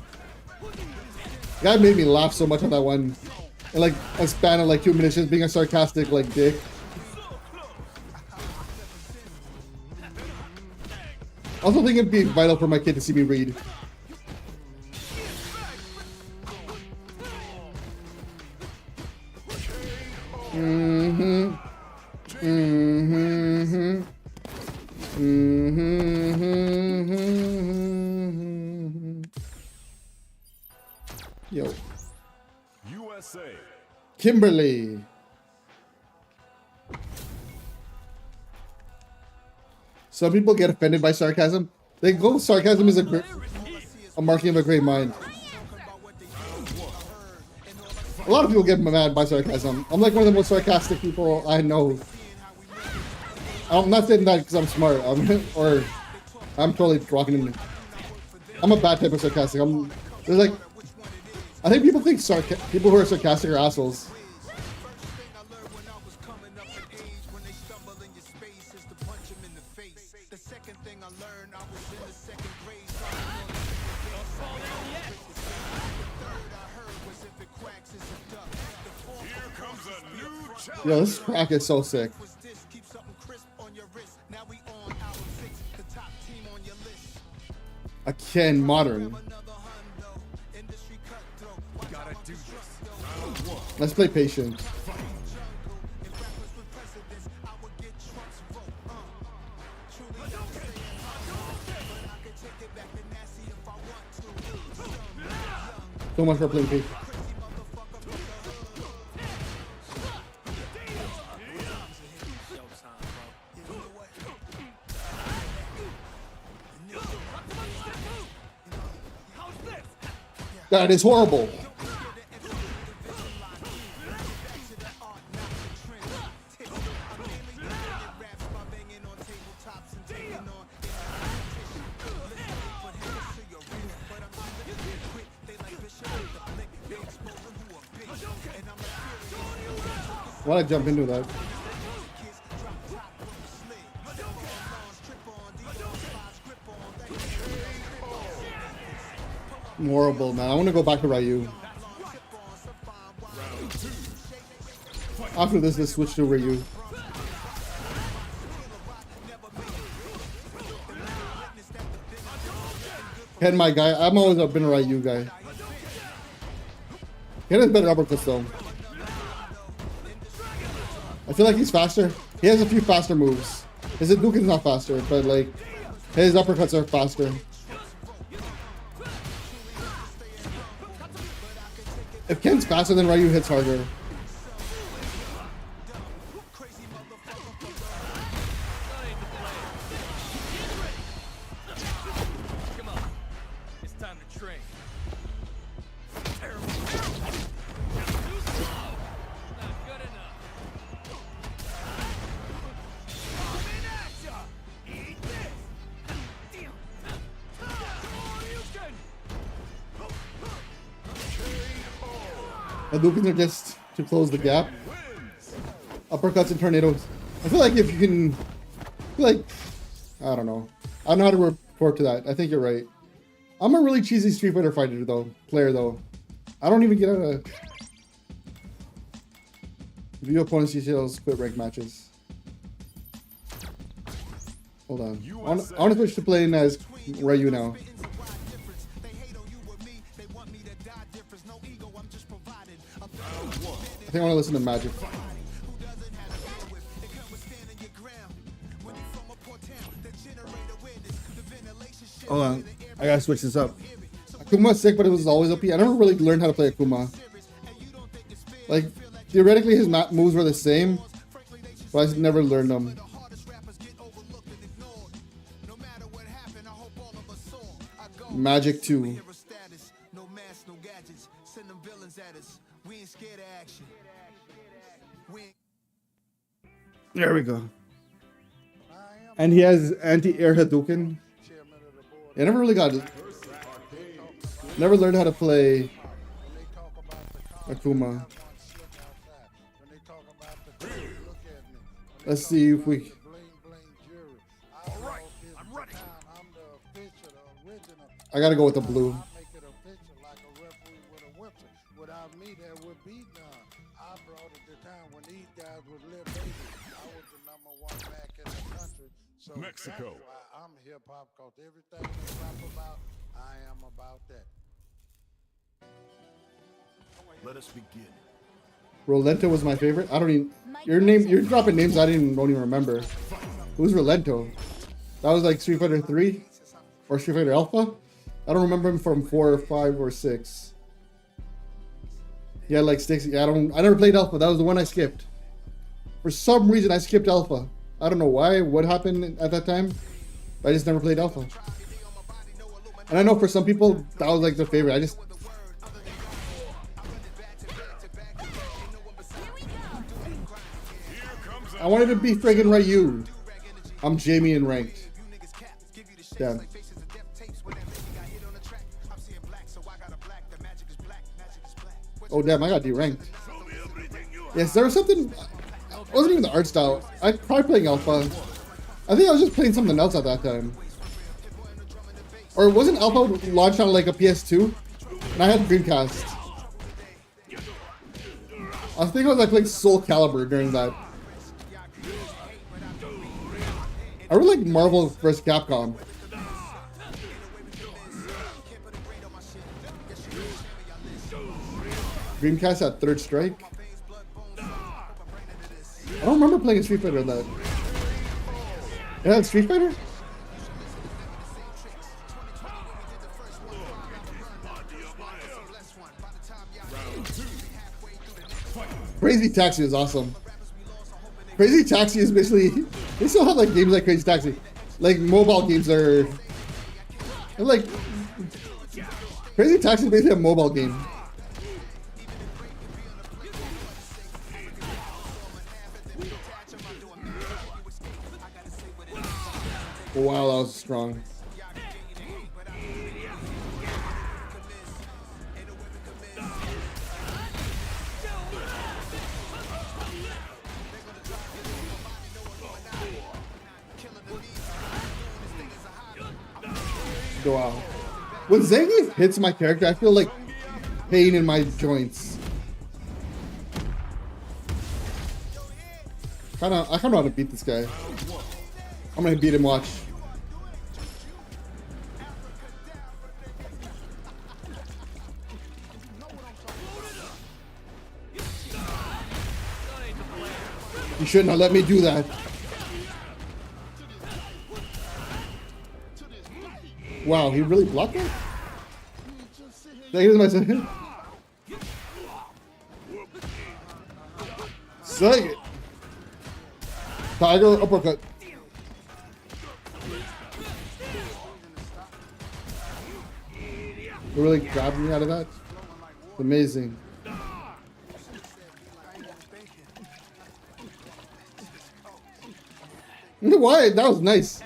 The guy made me laugh so much on that one. In like a span of like 2 minutes just being a sarcastic like dick. I also think it'd be vital for my kid to see me read. Yo. USA. Kimberly. Some people get offended by sarcasm. They go, sarcasm is a marking of a great mind. A lot of people get mad by sarcasm. I'm like one of the most sarcastic people I know. I'm not saying that because I'm smart, or I'm totally rocking in. I'm a bad type of sarcastic. There's like, I think people think people who are sarcastic are assholes. Yo, this crack is so sick. Again, modern. Let's play patient. So much for playing patient. That is horrible. Why'd I jump into that? Horrible, man. I want to go back to Ryu. After this, let's switch to Ryu. Ken, my guy. I'm always been a Ryu guy. Ken has better uppercuts though. I feel like he's faster. He has a few faster moves. His Hadouken's not faster, but like his uppercuts are faster. If Ken's faster, then Ryu hits harder. Come on. It's time to train. Not good enough. Eat this. Hadoukens are just to close the gap. Uppercuts and tornadoes. I feel like if you can, I don't know. I don't know how to report to that. I think you're right. I'm a really cheesy Street Fighter fighter player though. I don't even get out of view opponents' details, quit rank matches. Hold on. I want to switch to playing as Ryu now. I think I want to listen to Magic. Hold on. I gotta switch this up. Akuma's sick, but it was always OP. I never really learned how to play Akuma. Like, theoretically, his moves were the same, but I never learned them. Magic 2. There we go. And he has anti-air Hadouken. I never really got it. Never learned how to play Akuma. Let's see if we... I gotta go with the blue. Mexico. I'm hip hop cause everything I rap about, I am about that. Let us begin. Rolento was my favorite. I don't even... You're dropping names I don't even remember. Who's Rolento? That was like Street Fighter 3? Or Street Fighter Alpha? I don't remember him from 4 or 5 or 6. He had like sticks. Yeah, I never played Alpha. That was the one I skipped. For some reason I skipped Alpha. I don't know why, what happened at that time. I just never played Alpha. And I know for some people that was like their favorite. I wanted to be friggin' Ryu. I'm Jamie in ranked. Damn. Oh damn, I got deranked. Yes, there was something. It wasn't even the art style. I tried playing Alpha. I think I was just playing something else at that time. Or wasn't Alpha launched on like a PS2? And I had Dreamcast. I think I was like playing Soul Calibur during that. I really like Marvel vs. Capcom. Dreamcast at Third Strike. I don't remember playing a Street Fighter on that. It had Street Fighter? Crazy Taxi is awesome. Crazy Taxi is basically... They still have like games like Crazy Taxi. Like mobile games are... Like... Crazy Taxi is basically a mobile game. Wow, that was strong. Wow. When Zangief hits my character, I feel like pain in my joints. I kind of know how to beat this guy. I'm gonna beat him, watch. You shouldn't have let me do that. Wow, he really blocked it? Here's my second. Suck it. Tiger uppercut. You really grabbed me out of that? It's amazing. Why? That was nice.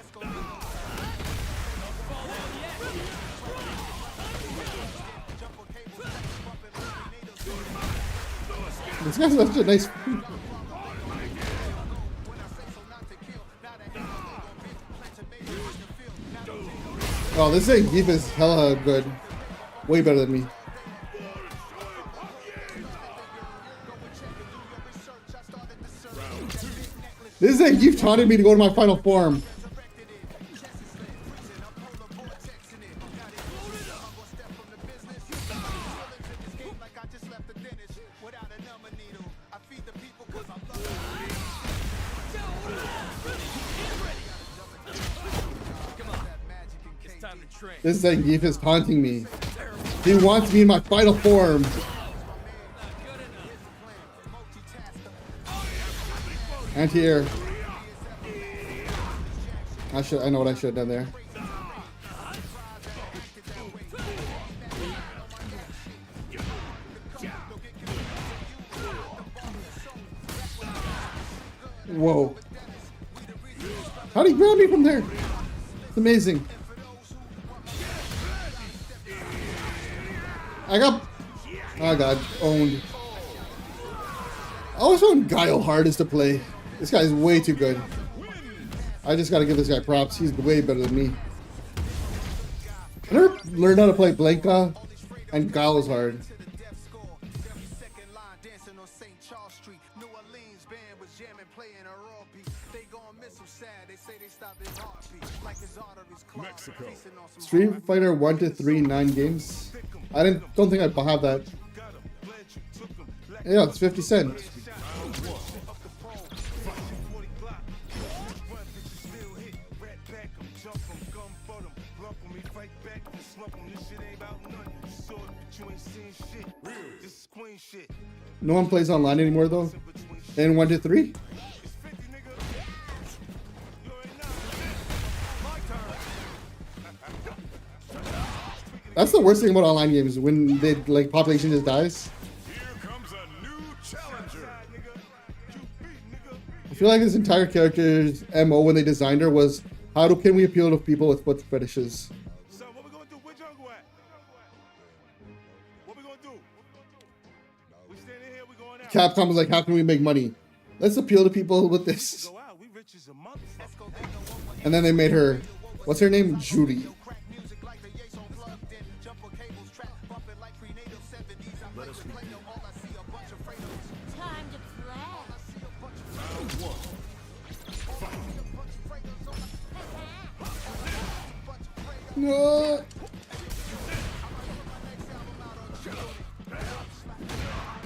This guy's such a nice... Oh, this Zangief is hella good. Way better than me. This Zangief taunted me to go to my final form. train. This Zangief is taunting me. He wants me in my final form. Not good enough. Anti-air. I know what I should have done there. Whoa. How'd he grab me from there? It's amazing. I got owned. I always found Guile hardest to play. This guy's way too good. I just gotta give this guy props. He's way better than me. I never learned how to play Blanca, and Guile is hard. Mexico. Street Fighter 1 to 3, 9 games. Don't think I have that. Yeah, it's 50 Cent. No one plays online anymore though. And 1 to 3. That's the worst thing about online games, when they like population just dies. Here comes a new challenger. I feel like this entire character's MO when they designed her was, can we appeal to people with foot fetishes? So what we gonna do? Where Jungle at? What we gonna do? We standing here, we going out. Capcom was like, how can we make money? Let's appeal to people with this. Go out, we rich as a motherfucker. And then they made her, what's her name? Judy. Time to play. No.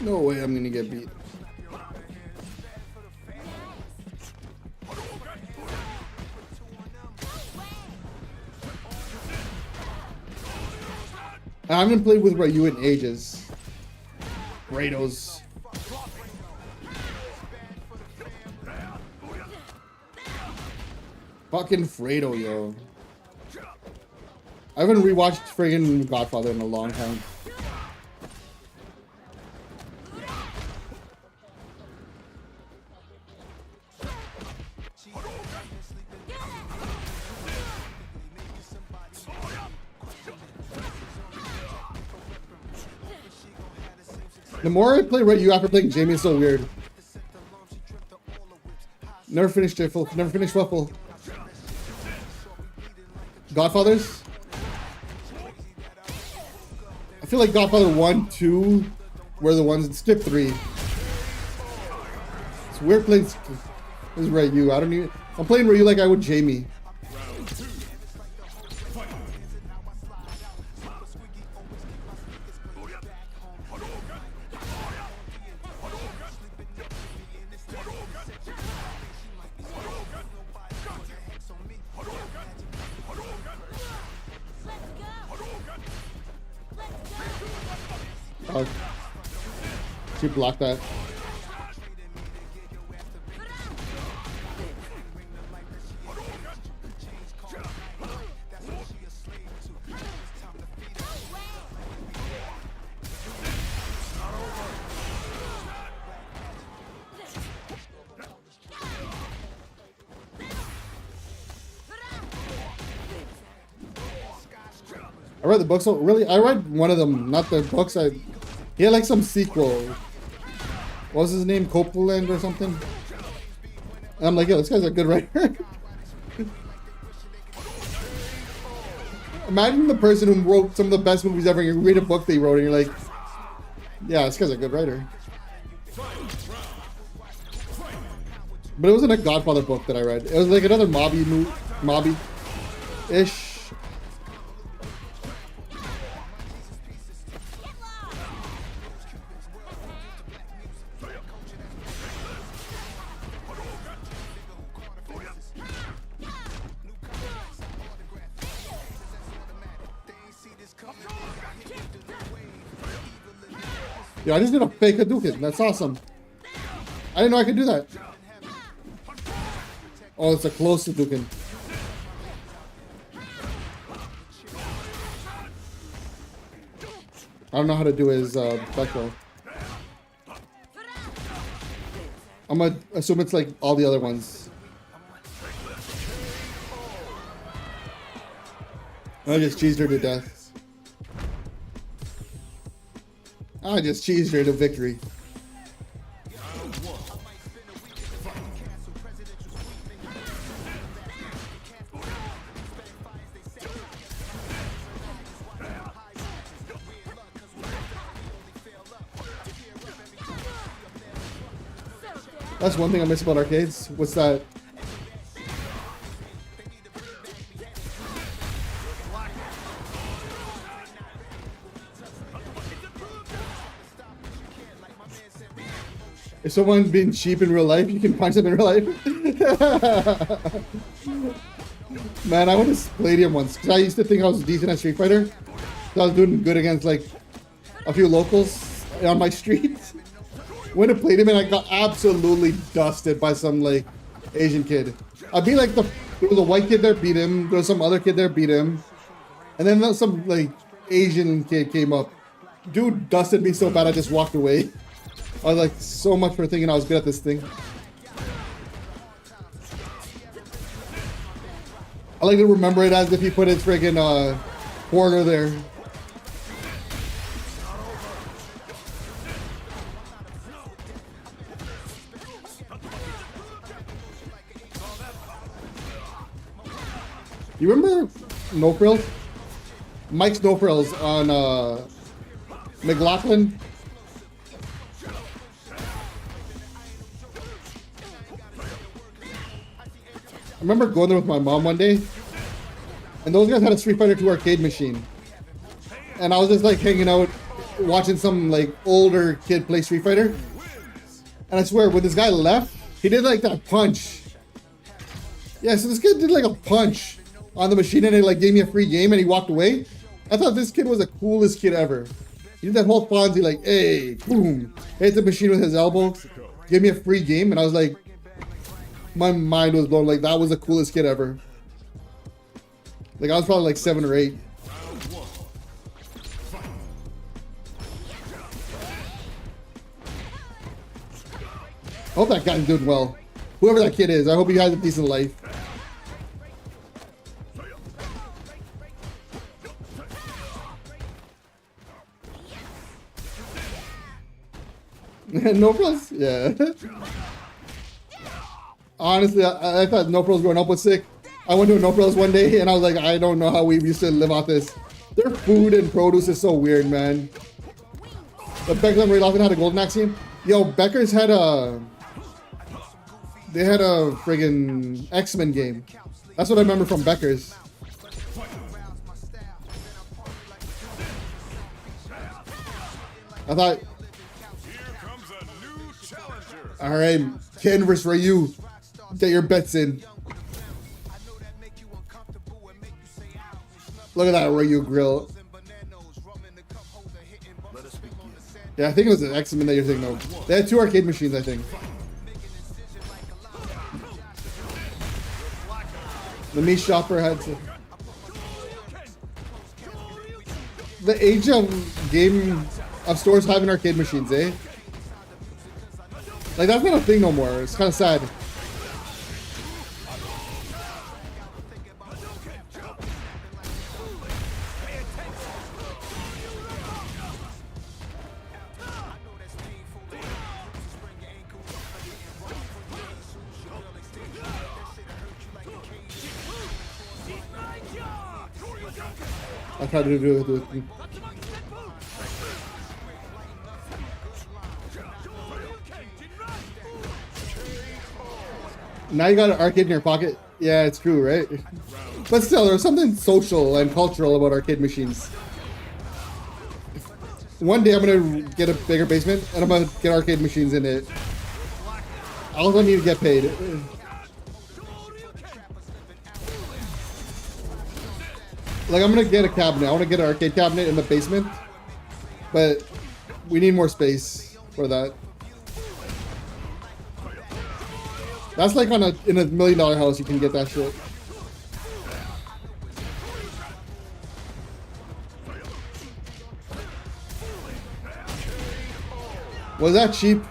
No way I'm gonna get beat. I haven't played with Ryu in ages. Kratos. Fucking Fredo, yo. I haven't rewatched friggin' Godfather in a long time. The more I play Ryu after playing Jamie, it's so weird. Never finished Jiffle. Never finished Waffle. Godfathers? I feel like Godfather 1, 2 were the ones that skipped 3. It's weird playing this is Ryu. I'm playing Ryu like I would Jamie. Oh, she blocked that. I read the books. So really, I read one of them, not the books. He had like some sequel. What was his name? Copeland or something? And I'm like, yo, this guy's a good writer. Imagine the person who wrote some of the best movies ever. You read a book they wrote, and you're like, yeah, this guy's a good writer. But it wasn't a Godfather book that I read. It was like another mobby-ish. Yeah, I just did a fake Hadouken. That's awesome. I didn't know I could do that. Oh, it's a close Hadouken. I don't know how to do his back row. I'm gonna assume it's like all the other ones. I just cheesed her to death. I just cheesed her to victory. That's one thing I miss about arcades. What's that? If someone's being cheap in real life, you can punch them in real life. Man, I went to Palladium once because I used to think I was decent at Street Fighter. So I was doing good against like a few locals on my street. Went to Palladium and I got absolutely dusted by some like Asian kid. I'd be like there was a white kid there, beat him. There was some other kid there, beat him. And then some like Asian kid came up. Dude dusted me so bad I just walked away. I was like, so much for thinking I was good at this thing. I like to remember it as if he put his friggin' quarter there. You remember No Frills? Mike's No Frills on McLaughlin? I remember going there with my mom one day, and those guys had a Street Fighter 2 arcade machine. And I was just like hanging out, watching some like older kid play Street Fighter. And I swear, when this guy left, he did like that punch. Yeah, so this kid did like a punch on the machine and it like gave me a free game and he walked away. I thought this kid was the coolest kid ever. He did that whole Fonzie like, hey, boom, hit the machine with his elbow, gave me a free game, and I was like, my mind was blown. Like, that was the coolest kid ever. Like, I was probably like 7 or 8. I hope that guy's doing well. Whoever that kid is, I hope he has a decent life. No pros? Yeah. Honestly, I thought No Pros growing up was sick. I went to a No Pros one day and I was like, I don't know how we used to live off this. Their food and produce is so weird, man. The Beckers and Ray Lawson had a golden axe team. Yo, Beckers had they had a friggin' X-Men game. That's what I remember from Beckers. I thought, all right, Ken versus Ryu. Get your bets in. Look at that Ryu grill. Yeah, I think it was an X-Men that you're thinking of. They had 2 arcade machines, I think. The meat shopper had to. The age of stores having arcade machines, eh? Like, that's not a thing no more. It's kind of sad. I tried to do it with me. Now you got an arcade in your pocket. Yeah, it's true, right? But still, there's something social and cultural about arcade machines. One day I'm gonna get a bigger basement and I'm gonna get arcade machines in it. I also need to get paid. Like, I'm gonna get a cabinet. I want to get an arcade cabinet in the basement. But We need more space for that. That's like in a $1 million house you can get that shit. Was that cheap?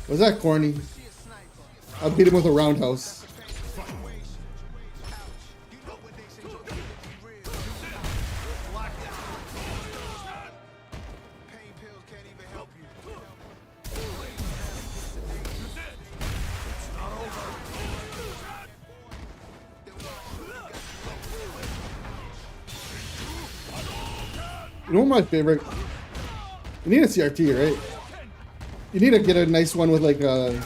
Was that corny? I beat him with a roundhouse. You know what my favorite? You need a CRT, right? You need to get a nice one with like a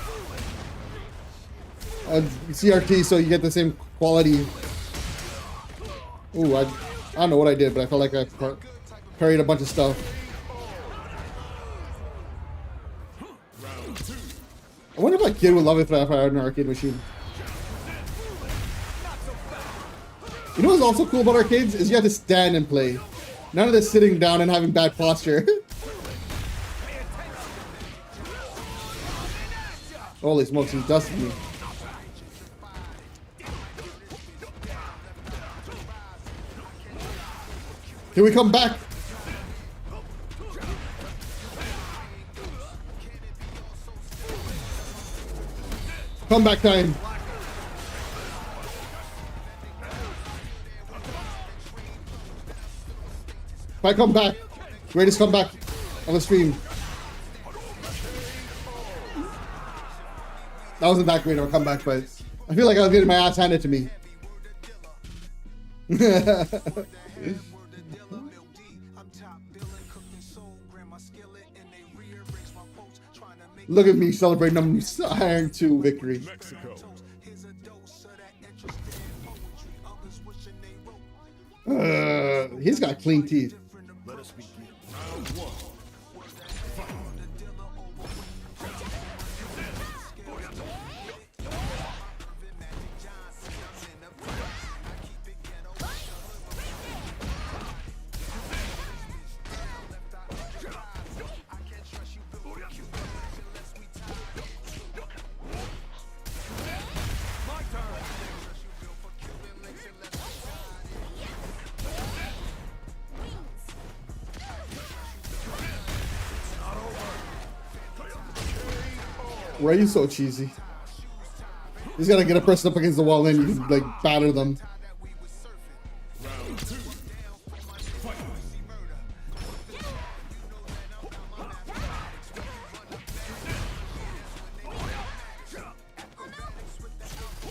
CRT so you get the same quality. Ooh, I don't know what I did, but I felt like I parried a bunch of stuff. I wonder if my kid would love it if I had an arcade machine. You know what's also cool about arcades is you have to stand and play. None of this sitting down and having bad posture. Holy smokes, he's dusting me. Here we come back. Comeback time. If I come back, greatest comeback on the stream. That wasn't that great of a comeback, but I feel like I was getting my ass handed to me. Look at me celebrating a Iron 2 victory. Mexico. He's got clean teeth. Let us begin. Round one. Why are you so cheesy? He's gotta get a person up against the wall and then you can like batter them.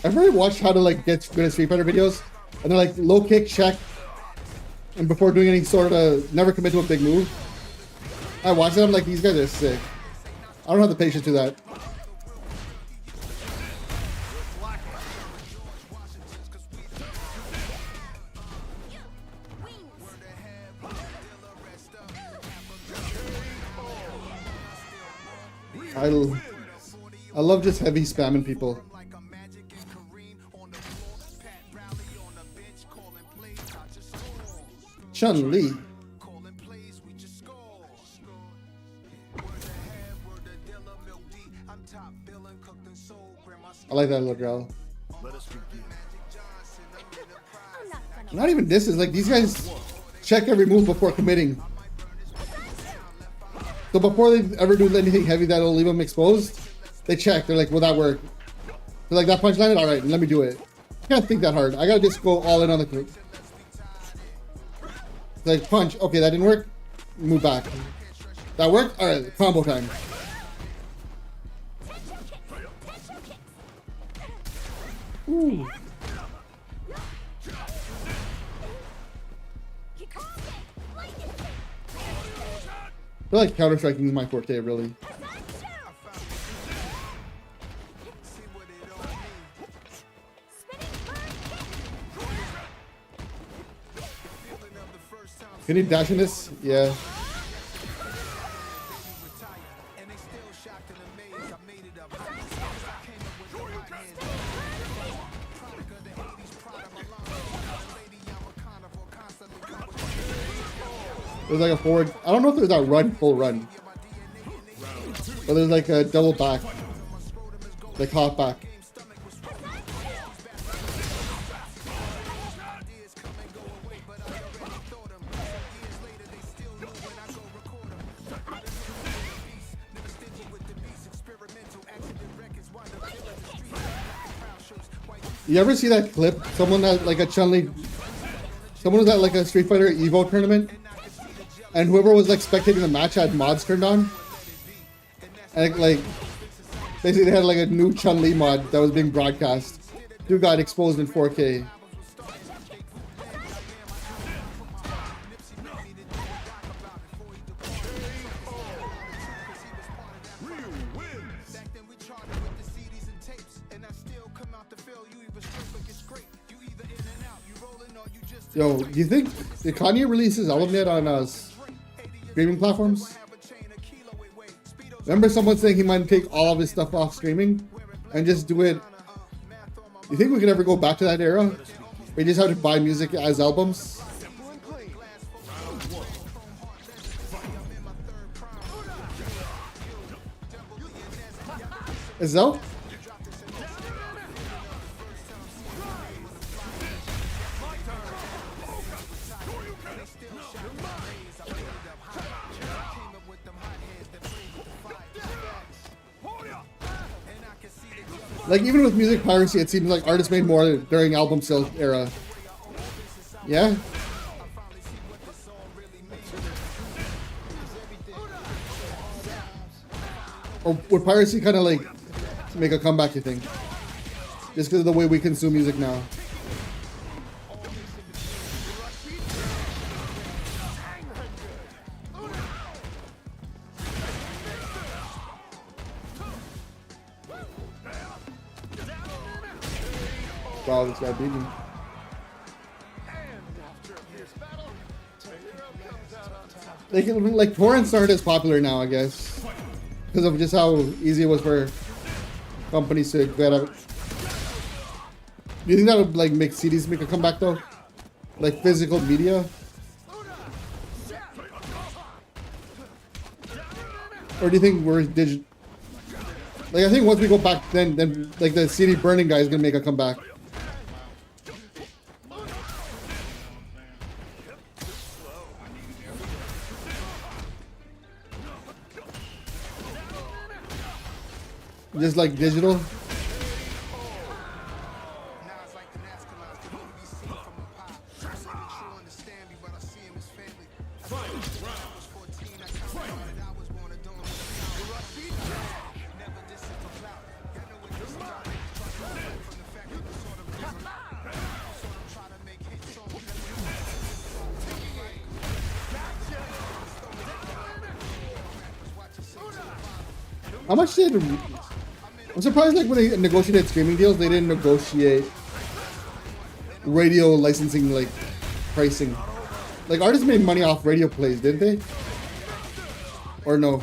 I've already watched how to like get good at Street Fighter videos, and they're like low kick, check, and before doing any sort of never commit to a big move. I watch it, I'm like, these guys are sick. I don't have the patience to that. I love just heavy spamming people. Chun-Li. I like that little girl. Let us begin. Not even this is like these guys check every move before committing. So before they ever do anything heavy that'll leave them exposed, they check. They're like, will that work? They're like, that punch landed? Alright, let me do it. I can't think that hard. I gotta just go all in on the quick. Like, punch. Okay, that didn't work. Move back. That worked? Alright, combo time. Ooh. I feel like counter-striking is my forte, really. Can you dash in this? Yeah. There's like a forward. I don't know if there's that run, full run. But there's like a double back. Like hop back. You ever see that clip? Someone had like a Chun-Li. Someone was at like a Street Fighter Evo tournament, and whoever was like spectating the match had mods turned on, and like basically they had like a new Chun-Li mod that was being broadcast. Dude got exposed in 4K. Yo, do you think did Kanye release his album yet on streaming platforms? Remember someone saying he might take all of his stuff off streaming and just do it. You think we could ever go back to that era? Where you just have to buy music as albums? Is that? Like, even with music piracy, it seems like artists made more during album sales era. Yeah? Or would piracy kind of like make a comeback, you think? Just because of the way we consume music now. Wow, this guy beat me. Like torrents aren't as popular now, I guess, because of just how easy it was for companies to get out. Do you think that would like make CDs make a comeback though? Like physical media? Or do you think we're digital? Like I think once we go back, then like the CD burning guy is gonna make a comeback. Just like digital. How much did... I'm surprised like when they negotiated streaming deals, they didn't negotiate radio licensing like pricing. Like artists made money off radio plays, didn't they? Or no?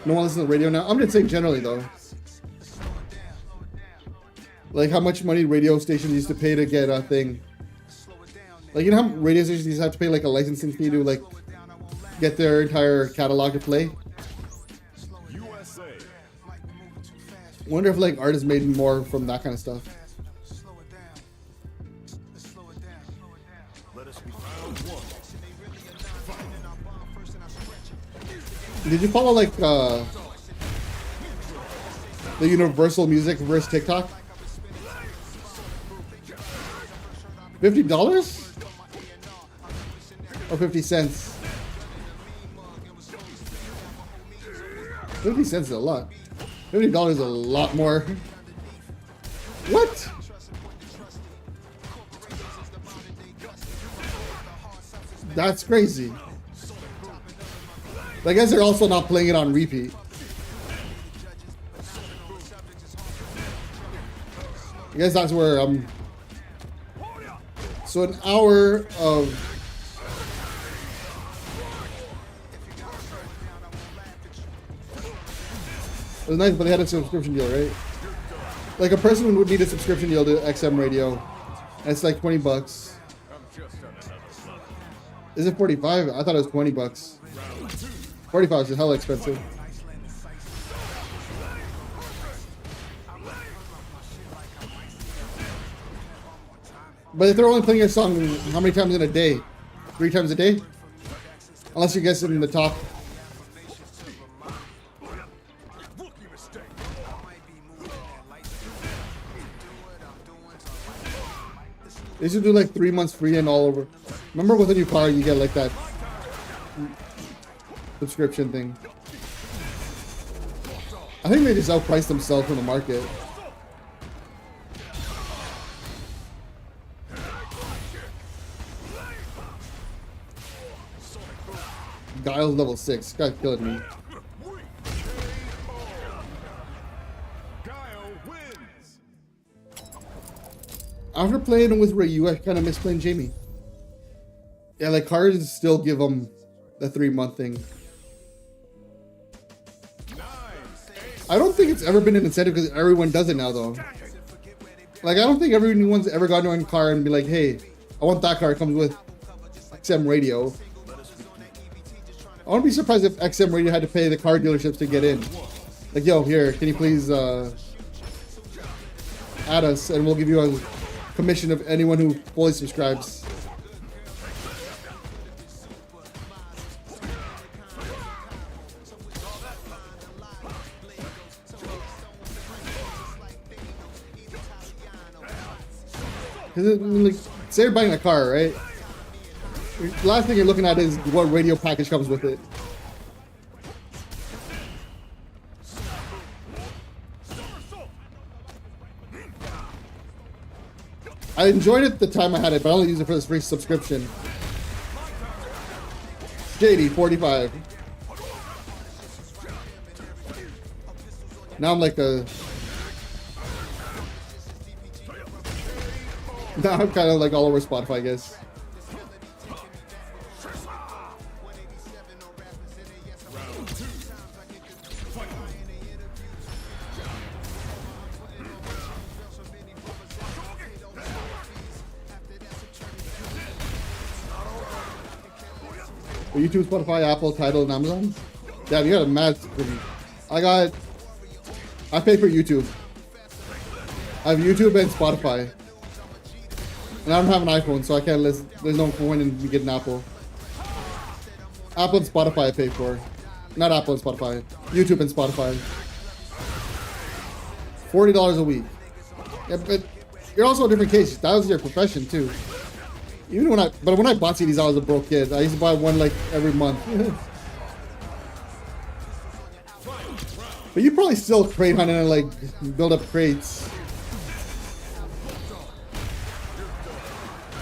No one listens to the radio now. I'm gonna say generally though. Like how much money radio stations used to pay to get a thing. Like you know how radio stations used to have to pay like a licensing fee to like get their entire catalog to play. Wonder if like artists made more from that kind of stuff. Did you follow like the Universal Music versus TikTok? $50 or 50 cents? 50 cents is a lot. $50 is a lot more. What? That's crazy. I guess they're also not playing it on repeat. I guess that's where I'm. So an hour of. It was nice, but they had a subscription deal, right? Like a person would need a subscription deal to XM radio. And it's like $20. Is it 45? I thought it was $20. 45 is hella expensive. But if they're only playing a song, how many times in a day? 3 times a day? Unless you guess it in the top. They should do like 3 months free and all over. Remember with a new car, you get like that subscription thing. I think they just outpriced themselves from the market. Guile's level 6. This guy's killing me. After playing with Ryu, I kind of miss playing Jamie. Yeah, like cars still give them the 3-month thing. I don't think it's ever been an incentive because everyone does it now, though. Like, I don't think everyone's ever gotten on a car and be like, hey, I want that car. It comes with XM radio. I wouldn't be surprised if XM radio had to pay the car dealerships to get in. Like, yo, here, can you please add us and we'll give you a commission of anyone who fully subscribes. Because like, say you're buying a car, right? The last thing you're looking at is what radio package comes with it. I enjoyed it the time I had it, but I only used it for this free subscription. JD 45. Now I'm like a. Now I'm kind of like all over Spotify, I guess. YouTube, Spotify, Apple, Tidal, and Amazon. Yeah, you got a mad. I pay for YouTube. I have YouTube and Spotify. And I don't have an iPhone, so I can't listen. There's no point in me getting Apple. Apple and Spotify I pay for. Not Apple and Spotify. YouTube and Spotify. $40 a week. Yeah, but you're also a different case. That was your profession too. Even when I bought CDs, I was a broke kid. I used to buy one like every month. But you probably still crate hunting and like build up crates.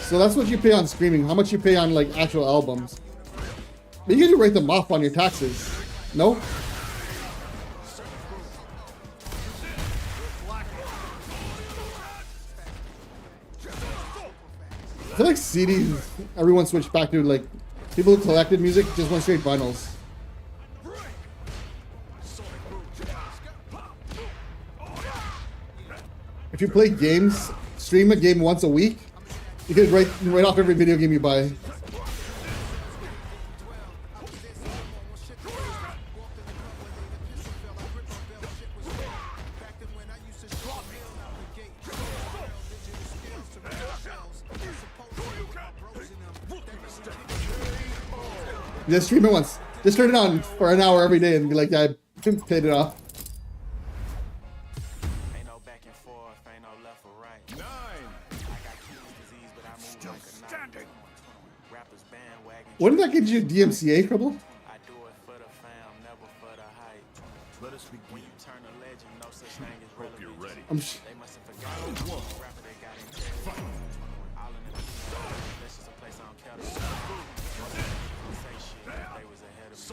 So that's what you pay on streaming. How much you pay on like actual albums? But you usually write them off on your taxes. No? I feel like CDs, everyone switched back to like, people who collected music just went straight vinyls. If you play games, stream a game once a week, you can write off every video game you buy. Just stream it once. Just turn it on for an hour every day and be like, yeah, I paid it off. Ain't no back and forth, ain't no left or right. 9. I got King's disease, but I move like a knife. Rappers bandwagon. Wouldn't that get you DMCA trouble? I do it for the fam, never for the hype. Let us begin. When you turn a legend, no such thing as relevance. You're ready. They must have forgotten the rapper they got into. All in the this is a place I don't care to say shit. They was ahead of me.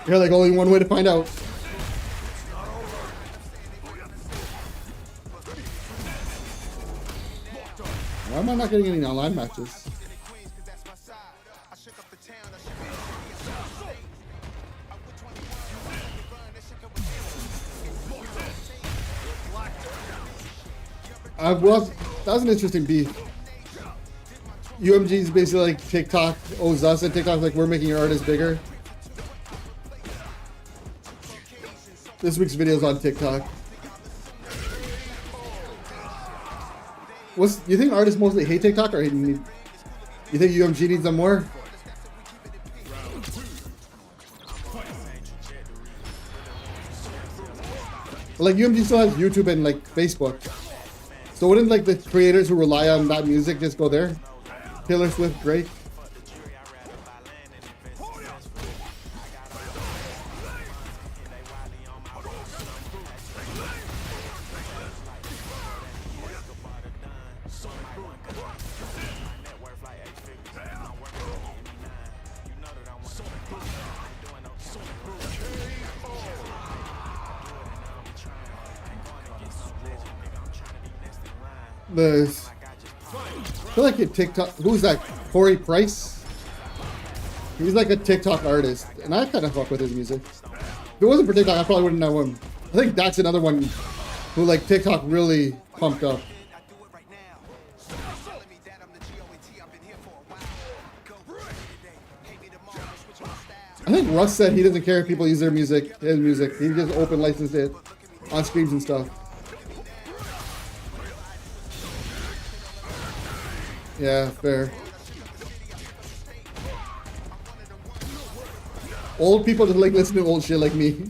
You're like only one way to find out. Why am I not getting any online matches? Well, that was an interesting beef. UMG is basically like TikTok owes us, and TikTok's like, we're making your artist bigger. This week's video is on TikTok. You think artists mostly hate TikTok, or you think UMG needs them more? Like UMG still has YouTube and like Facebook. So wouldn't like the creators who rely on that music just go there? Taylor Swift, Drake. I feel like a TikTok. Who's that? Corey Price. He's like a TikTok artist, and I kind of fuck with his music. If it wasn't for TikTok, I probably wouldn't know him. I think that's another one who like TikTok really pumped up. I think Russ said he doesn't care if people use their music, his music. He just open licensed it on streams and stuff. Yeah, fair. Old people just like listen to old shit like me.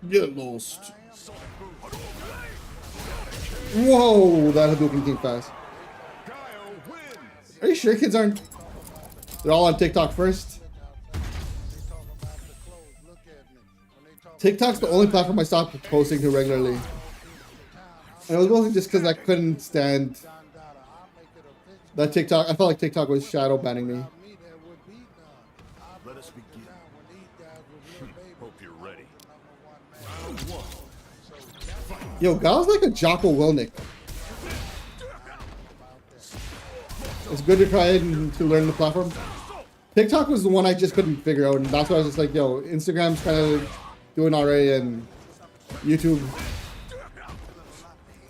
Get lost. Whoa, that Hadouken came fast. Are you sure kids aren't? They're all on TikTok first. TikTok's the only platform I stopped posting to regularly. And it was mostly just because I couldn't stand that TikTok. I felt like TikTok was shadow banning me. Let us begin. Hope you're ready. Yo, Gal's like a Jocko Willnick. It's good to try and to learn the platform. TikTok was the one I just couldn't figure out, and that's why I was just like, yo, Instagram's kind of doing alright, and YouTube.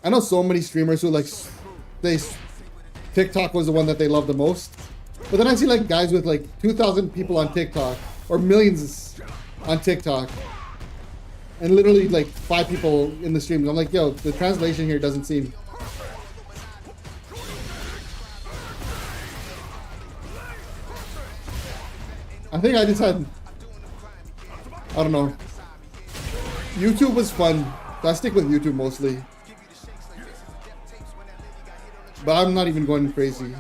I know so many streamers who like, TikTok was the one that they love the most. But then I see like guys with like 2,000 people on TikTok, or millions on TikTok, and literally like 5 people in the stream. I'm like, yo, the translation here doesn't seem. I think I just had, I don't know. YouTube was fun. I stick with YouTube mostly. But I'm not even going crazy.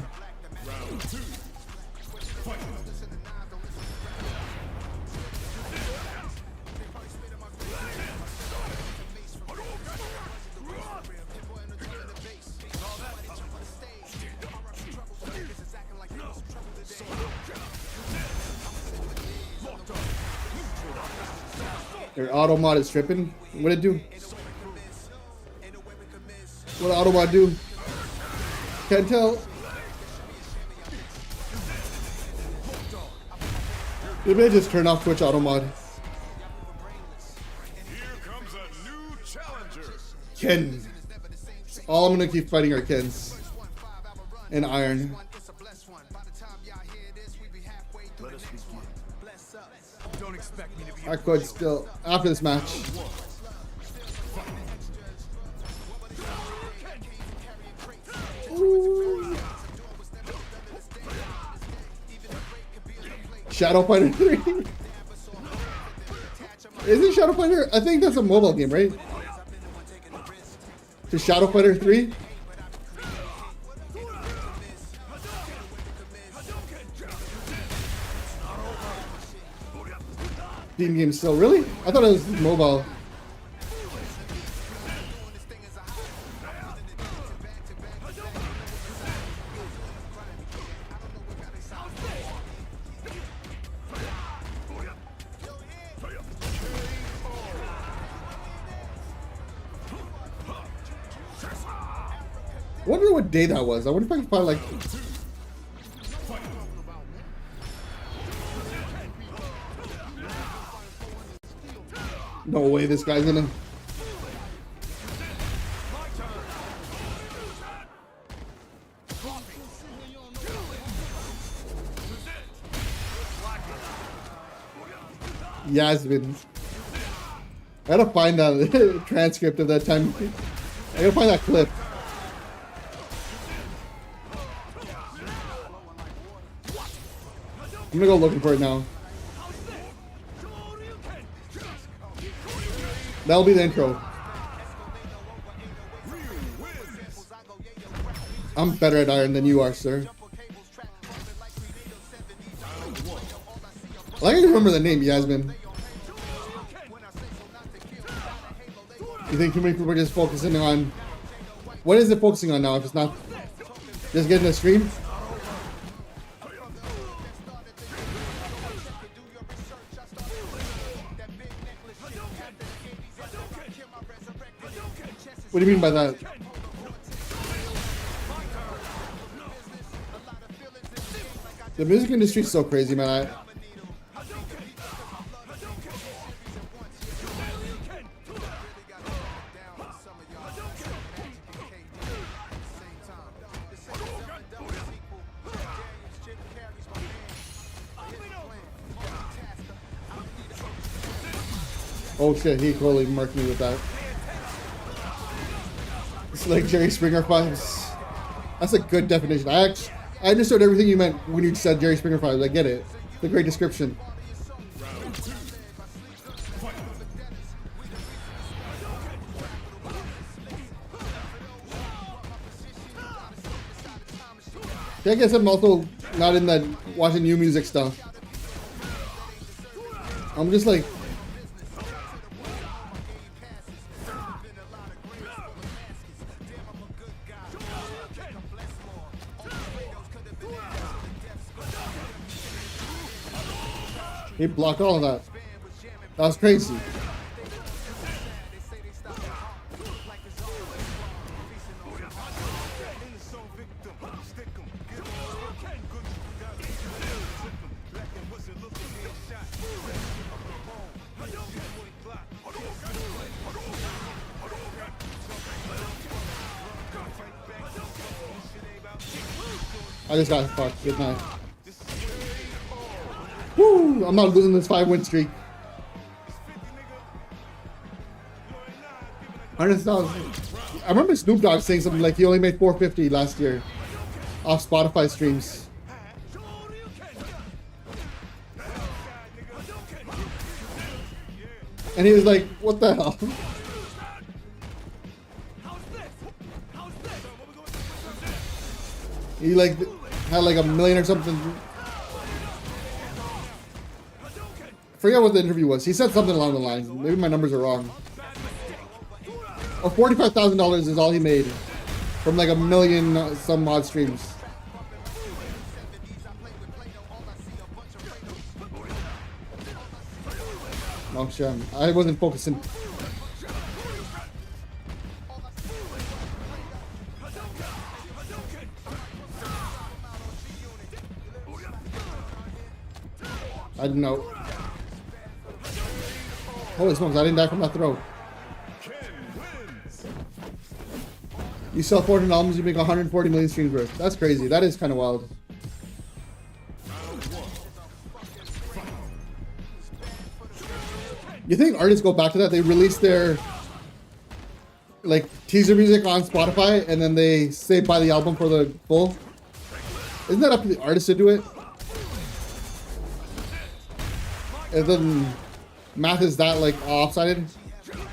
Your auto mod is tripping. What'd it do? What auto mod do? Can't tell. Maybe I just turn off Twitch auto mod. Here comes a new challenger. Ken. All I'm gonna keep fighting are Kens. And Iron. Let us begin. Don't expect me to be I could still, after this match. Ooh. Shadow Fighter 3. Isn't Shadow Fighter? I think that's a mobile game, right? To Shadow Fighter 3? Steam game still. Really? I thought it was mobile. I wonder what day that was. I wonder if I can find like. No way this guy's gonna. Yasmin. I gotta find that transcript of that time. I gotta find that clip. I'm gonna go looking for it now. That'll be the intro. I'm better at iron than you are, sir. I can remember the name, Yasmin. You think too many people are just focusing on... What is it focusing on now if it's not just getting a stream? What do you mean by that? The music industry is so crazy, man. Oh shit, he totally marked me with that. It's like Jerry Springer vibes. That's a good definition. I understood everything you meant when you said Jerry Springer vibes. I get it. It's a great description. Yeah, I guess I'm also not in that watching new music stuff. I'm just like... He blocked all of that. That was crazy. I just got fucked. Good night. Woo! I'm not losing this 5-win streak. 100,000. I remember Snoop Dogg saying something like he only made $450 last year off Spotify streams. And he was like, "What the hell?" He like had like $1 million or something. I forget what the interview was. He said something along the lines. Maybe my numbers are wrong. Or $45,000 is all he made from like 1 million some odd streams. Oh shit, I wasn't focusing. I didn't know. Holy smokes, I didn't die from that throw. You sell 400 albums, you make 140 million streams worth. That's crazy. That is kind of wild. You think artists go back to that? They release their like teaser music on Spotify and then they say buy the album for the full? Isn't that up to the artist to do it? And then math is that like offsided?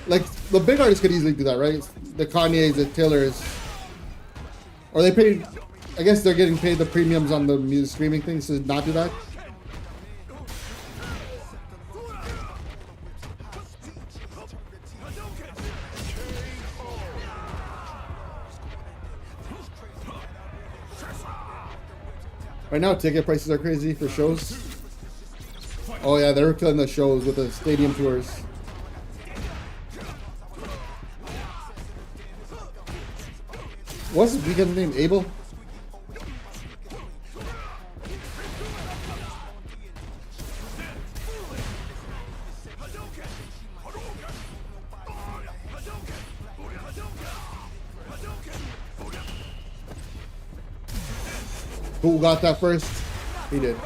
Like the big artists could easily do that, right? The Kanye's, the Taylors, or they pay. I guess they're getting paid the premiums on the music streaming things to not do that. Right now, ticket prices are crazy for shows. Oh yeah, they're killing the shows with the stadium tours. What's the weekend's name? Abel? Who got that first? He did.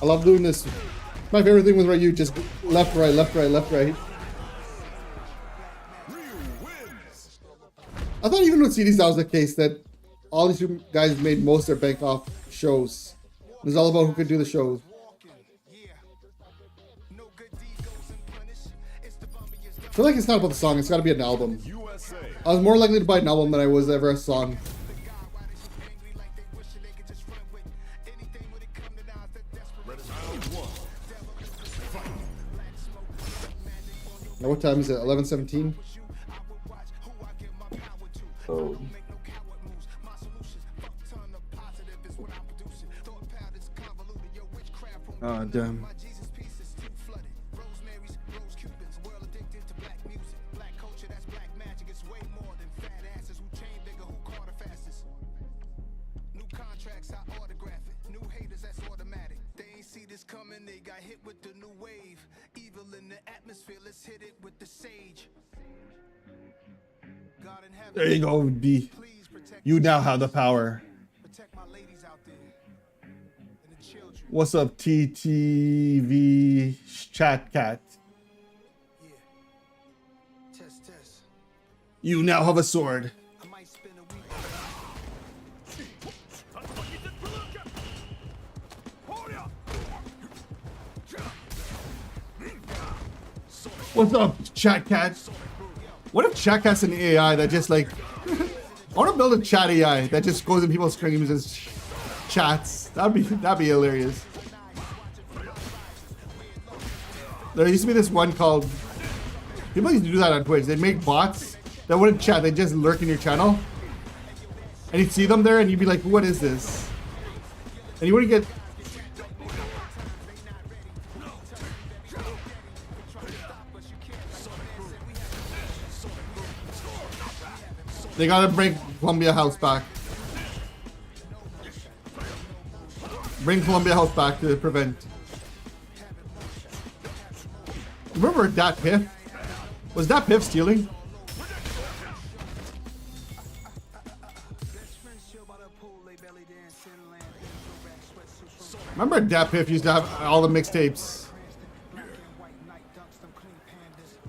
I love doing this. My favorite thing with Ryu, just left, right, left, right, left, right. I thought even with CDs that was the case, that all these guys made most of their bank off shows. It was all about who could do the shows. I feel like it's not about the song, it's gotta be an album. I was more likely to buy an album than I was ever a song. Now what time is it? 11:17? Oh. Oh, damn. There you go, B. You now have the power. What's up, TTV Chat Cat? You now have a sword. What's up, Chat Cat? What if Chat Cat's an AI that just like... I want to build a chat AI that just goes in people's streams and chats. That'd be hilarious. There used to be this one called... People used to do that on Twitch. They'd make bots that wouldn't chat. They'd just lurk in your channel. And you'd see them there and you'd be like, what is this? And you wouldn't get... They gotta bring Columbia House back. Bring Columbia House back to prevent. Remember Dat Piff? Was Dat Piff stealing? Remember Dat Piff used to have all the mixtapes.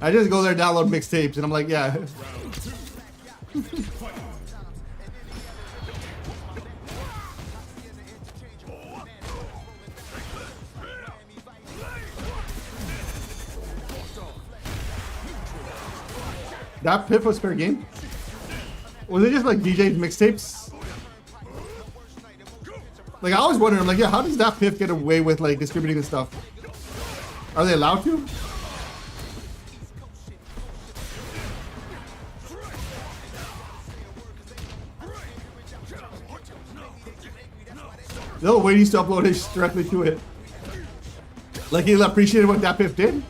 I just go there and download mixtapes and I'm like, yeah. That Piff was fair game? Was it just like DJ's mixtapes? Like I always wondered, I'm like, yeah, how does that Piff get away with like distributing this stuff? Are they allowed to? Lil Wayne used to upload his directly to it. Like he appreciated what that Piff did.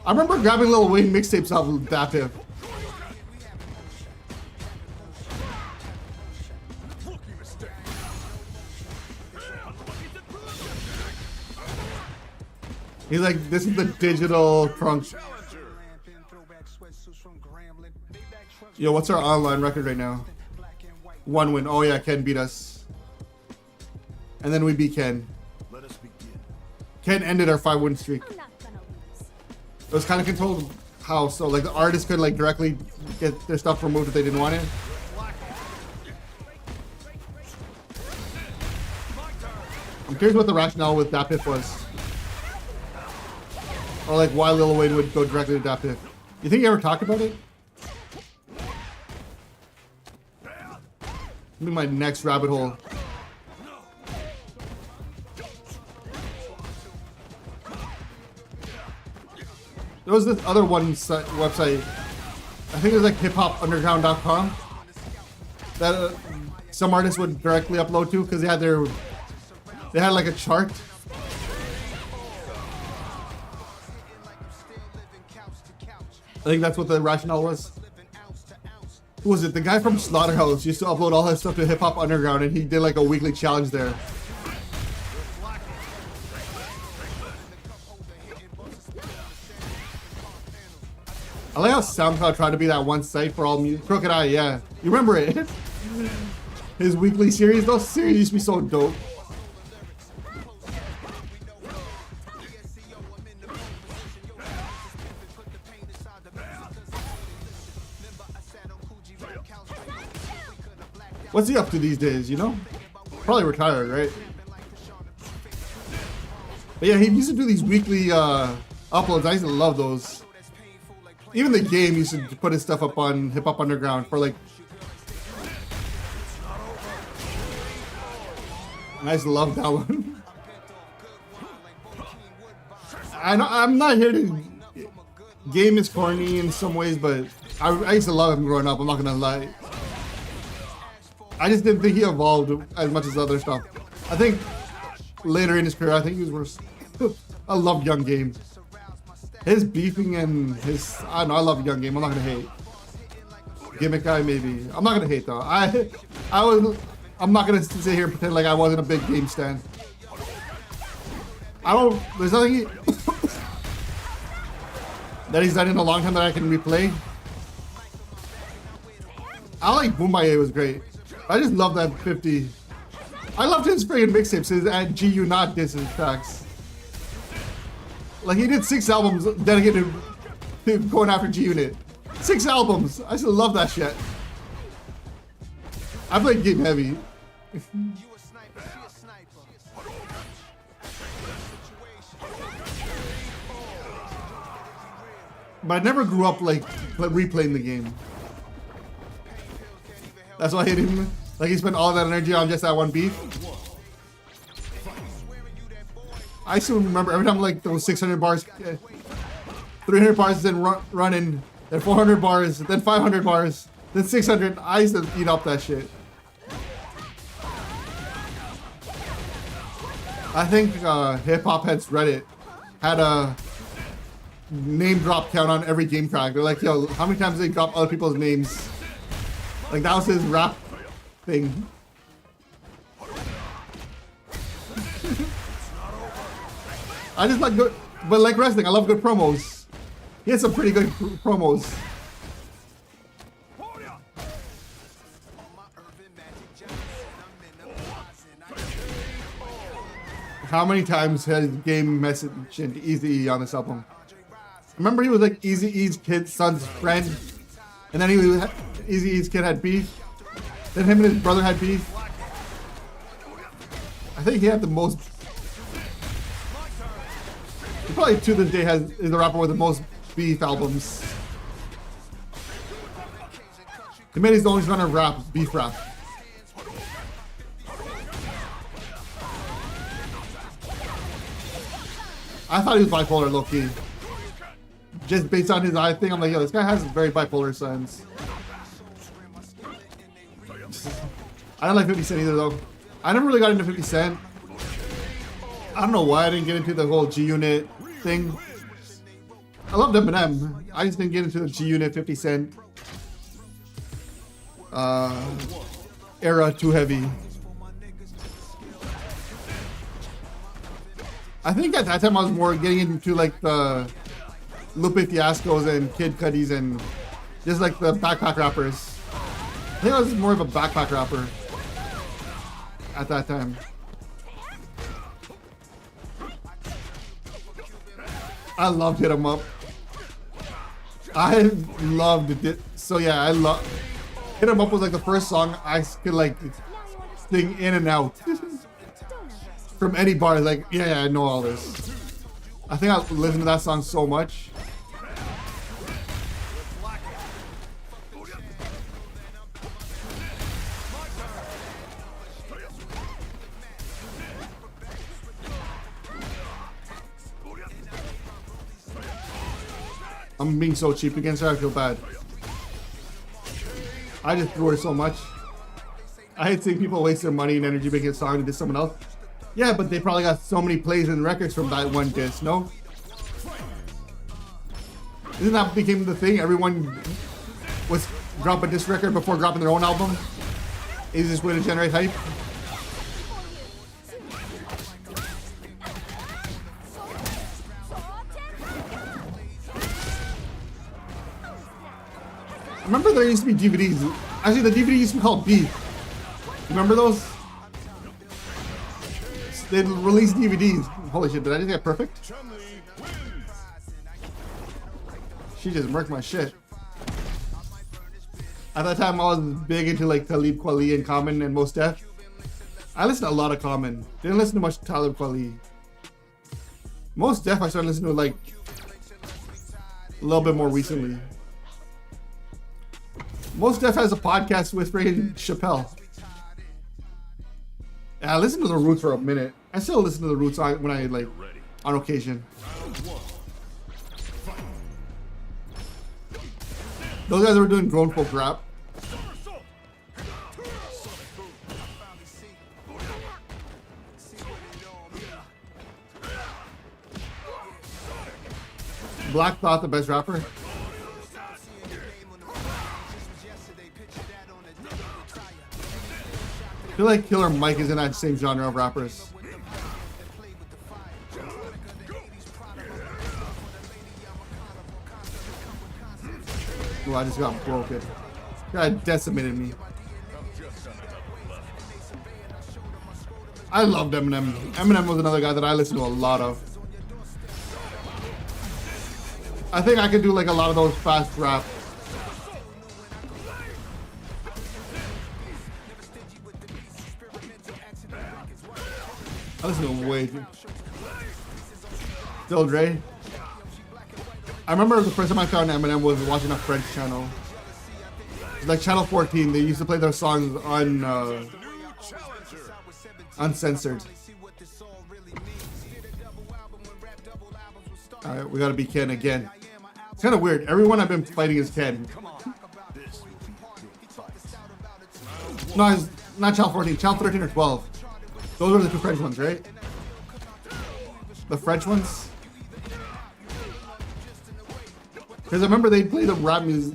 I remember grabbing Lil Wayne mixtapes off of that Piff. He's like, this is the digital trunk. Yo, what's our online record right now? 1 win. Oh yeah, Ken beat us. And then we beat Ken. Ken ended our 5-win streak. It was kind of controlled how, so like the artists could like directly get their stuff removed if they didn't want it. I'm curious what the rationale with that Piff was. Or like why Lil Wayne would go directly to that Piff. You think he ever talked about it? Be my next rabbit hole. There was this other one website. I think it was like hiphopundderground.com that some artists would directly upload to because they had like a chart. I think that's what the rationale was. Who was it? The guy from Slaughterhouse used to upload all his stuff to Hip Hop Underground, and he did like a weekly challenge there. I like how SoundCloud tried to be that one site for all music. Crooked Eye, yeah. You remember it? His weekly series? Those series used to be so dope. What's he up to these days, you know? Probably retired, right? But yeah, he used to do these weekly uploads. I used to love those. Even the game used to put his stuff up on Hip Hop Underground for like... I used to love that one. I'm not here to... Game is corny in some ways, but I used to love him growing up, I'm not gonna lie. I just didn't think he evolved as much as other stuff. I think later in his career, I think he was worse. I love Young Game. His beefing and his... I don't know, I love Young Game. I'm not gonna hate. Gimmick guy, maybe. I'm not gonna hate though. I'm not gonna sit here and pretend like I wasn't a big Game stan. There's nothing that he's done in a long time that I can replay. I like Boombaye, it was great. I just love that 50. I loved his friggin' mixtapes, his at GU not disses tracks. Like he did 6 albums dedicated to going after G-Unit. 6 albums! I still love that shit. I played Game Heavy. But I never grew up like replaying the game. That's why I hate him. Like he spent all that energy on just that one beef. I still remember every time like those 600 bars, 300 bars, then running, then 400 bars, then 500 bars, then 600. I used to eat up that shit. I think Hip Hop Heads Reddit had a name drop count on every game track. They're like, yo, how many times they drop other people's names? Like that was his rap thing. I just like good, but like wrestling, I love good promos. He had some pretty good promos. How many times has Game mentioned Eazy-E on this album? Remember he was like Eazy-E's kid's son's friend, and then Eazy-E's kid had beef. Then him and his brother had beef. I think he had the most. He probably to this day is the rapper with the most beef albums. The man is the only gonna rap beef rap. I thought he was bipolar low key. Just based on his eye thing, I'm like, yo, this guy has very bipolar signs. I don't like 50 Cent either though. I never really got into 50 Cent. I don't know why I didn't get into the whole G-Unit thing. I loved Eminem. I just didn't get into the G-Unit 50 Cent era too heavy. I think at that time I was more getting into like the Lupe Fiascos and Kid Cudis and just like the backpack rappers. I think I was more of a backpack rapper at that time. I loved Hit 'Em Up. I loved it. So yeah, I love Hit 'Em Up was like the first song I could like sing in and out from any bar. Like yeah, I know all this. I think I listened to that song so much. I'm being so cheap against her, I feel bad. I just threw her so much. I hate seeing people waste their money and energy making a song into someone else. Yeah, but they probably got so many plays and records from that one disc, no? Isn't that became the thing? Everyone was dropping a disc record before dropping their own album. Easiest way to generate hype. I remember there used to be DVDs. Actually, the DVD used to be called Beef. Remember those? They'd release DVDs. Holy shit, did I just get perfect? She just murked my shit. At that time, I was big into like Talib Kweli and Common and Mos Def. I listened to a lot of Common. Didn't listen to much Talib Kweli. Mos Def I started listening to like a little bit more recently. Mos Def has a podcast with freaking Chappelle. Yeah, I listened to The Roots for a minute. I still listen to The Roots when I like on occasion. Those guys were doing grown folk rap. Black Thought, the best rapper. I feel like Killer Mike is in that same genre of rappers. Oh, I just got broken. God decimated me. I loved Eminem. Eminem was another guy that I listened to a lot of. I think I could do like a lot of those fast rap. I listen to way too. Still Dre. I remember the first time I found Eminem was watching a French channel. It's like Channel 14. They used to play their songs on uncensored. Alright, we gotta be Ken again. It's kind of weird. Everyone I've been fighting is Ken. No, it's not Channel 14. Channel 13 or 12. Those are the two French ones, right? The French ones? Because I remember they played the rap music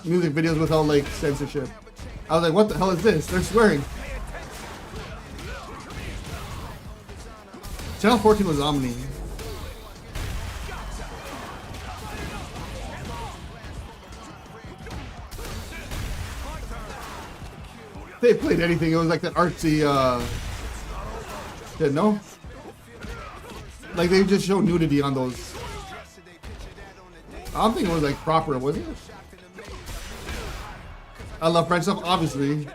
videos without like censorship. I was like, what the hell is this? They're swearing. Channel 14 was Omni. They played anything. It was like that artsy, didn't know? Like they just show nudity on those. I don't think it was like proper, was it? I love French stuff, obviously.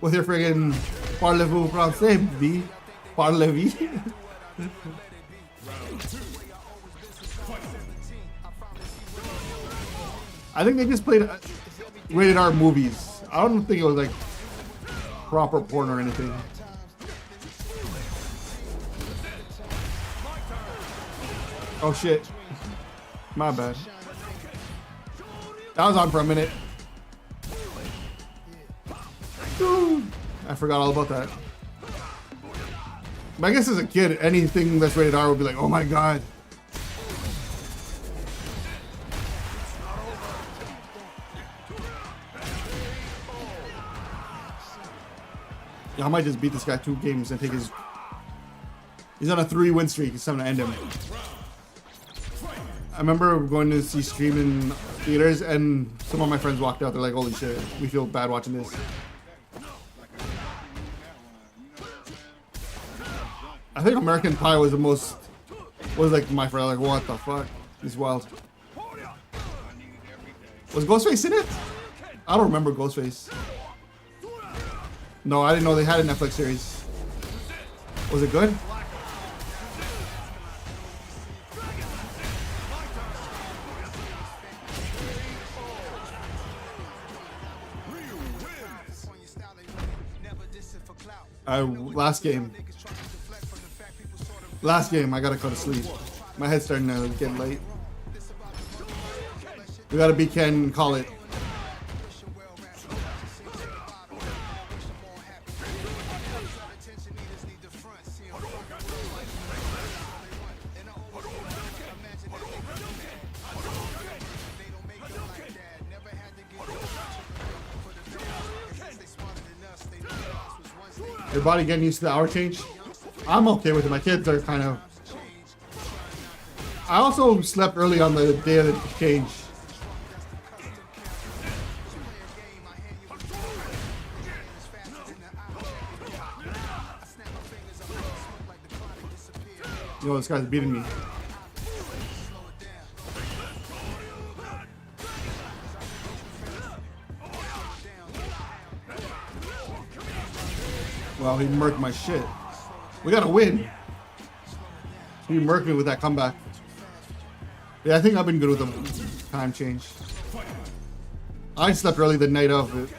With your friggin' parlez-vous français, V? Parlez-vous? I think they just played rated R movies. I don't think it was like proper porn or anything. Oh shit. My bad. That was on for a minute. Dude, I forgot all about that. But I guess as a kid, anything that's rated R would be like, oh my god. Yeah, I might just beat this guy 2 games and take his... He's on a 3-win streak. It's time to end him. I remember going to see Stream in theaters and some of my friends walked out. They're like, holy shit, we feel bad watching this. I think American Pie was the most... Was like my friend, like, what the fuck? He's wild. Was Ghostface in it? I don't remember Ghostface. No, I didn't know they had a Netflix series. Was it good? Last game. Last game, I gotta go to sleep. My head's starting to get late. We gotta beat Ken and call it. Your body getting used to the hour change? I'm okay with it. My kids are kind of... I also slept early on the day of the change. Yo, this guy's beating me. Well, he murked my shit. We gotta win. He murked me with that comeback. Yeah, I think I've been good with the time change. I slept early the night of it.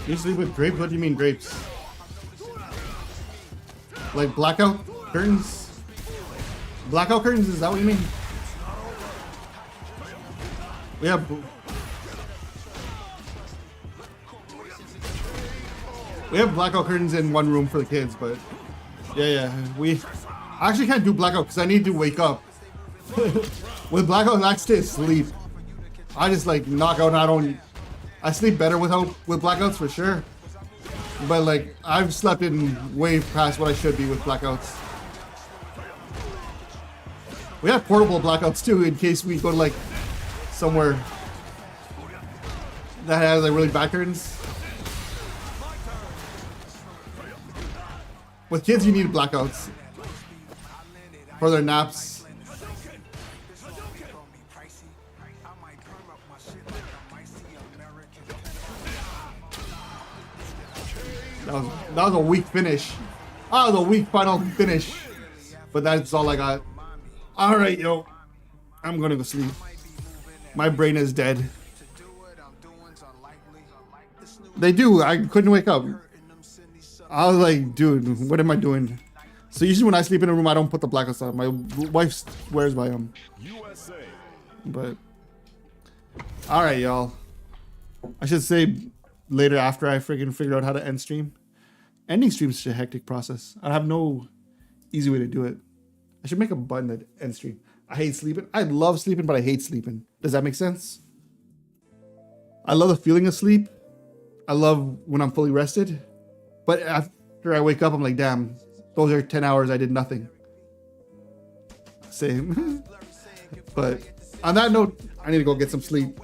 You sleep with grapes? What do you mean grapes? Like blackout curtains? Blackout curtains, is that what you mean? We have blackout curtains in one room for the kids, but yeah, I actually can't do blackout because I need to wake up. With blackout, I stay asleep. I just like knock out and I sleep better with blackouts for sure. But like, I've slept in way past what I should be with blackouts. We have portable blackouts too in case we go to like somewhere that has like really bad curtains. With kids, you need blackouts for their naps. That was a weak finish. That was a weak final finish. But that's all I got. Alright, yo. I'm gonna go sleep. My brain is dead. They do. I couldn't wake up. I was like, dude, what am I doing? So usually when I sleep in a room, I don't put the blackouts on. My wife swears by them. But alright, y'all. I should say later after I freaking figure out how to end stream. Ending stream is such a hectic process. I have no easy way to do it. I should make a button that end stream. I hate sleeping. I love sleeping, but I hate sleeping. Does that make sense? I love the feeling of sleep. I love when I'm fully rested. But after I wake up, I'm like, damn, those are 10 hours I did nothing. Same. But on that note, I need to go get some sleep.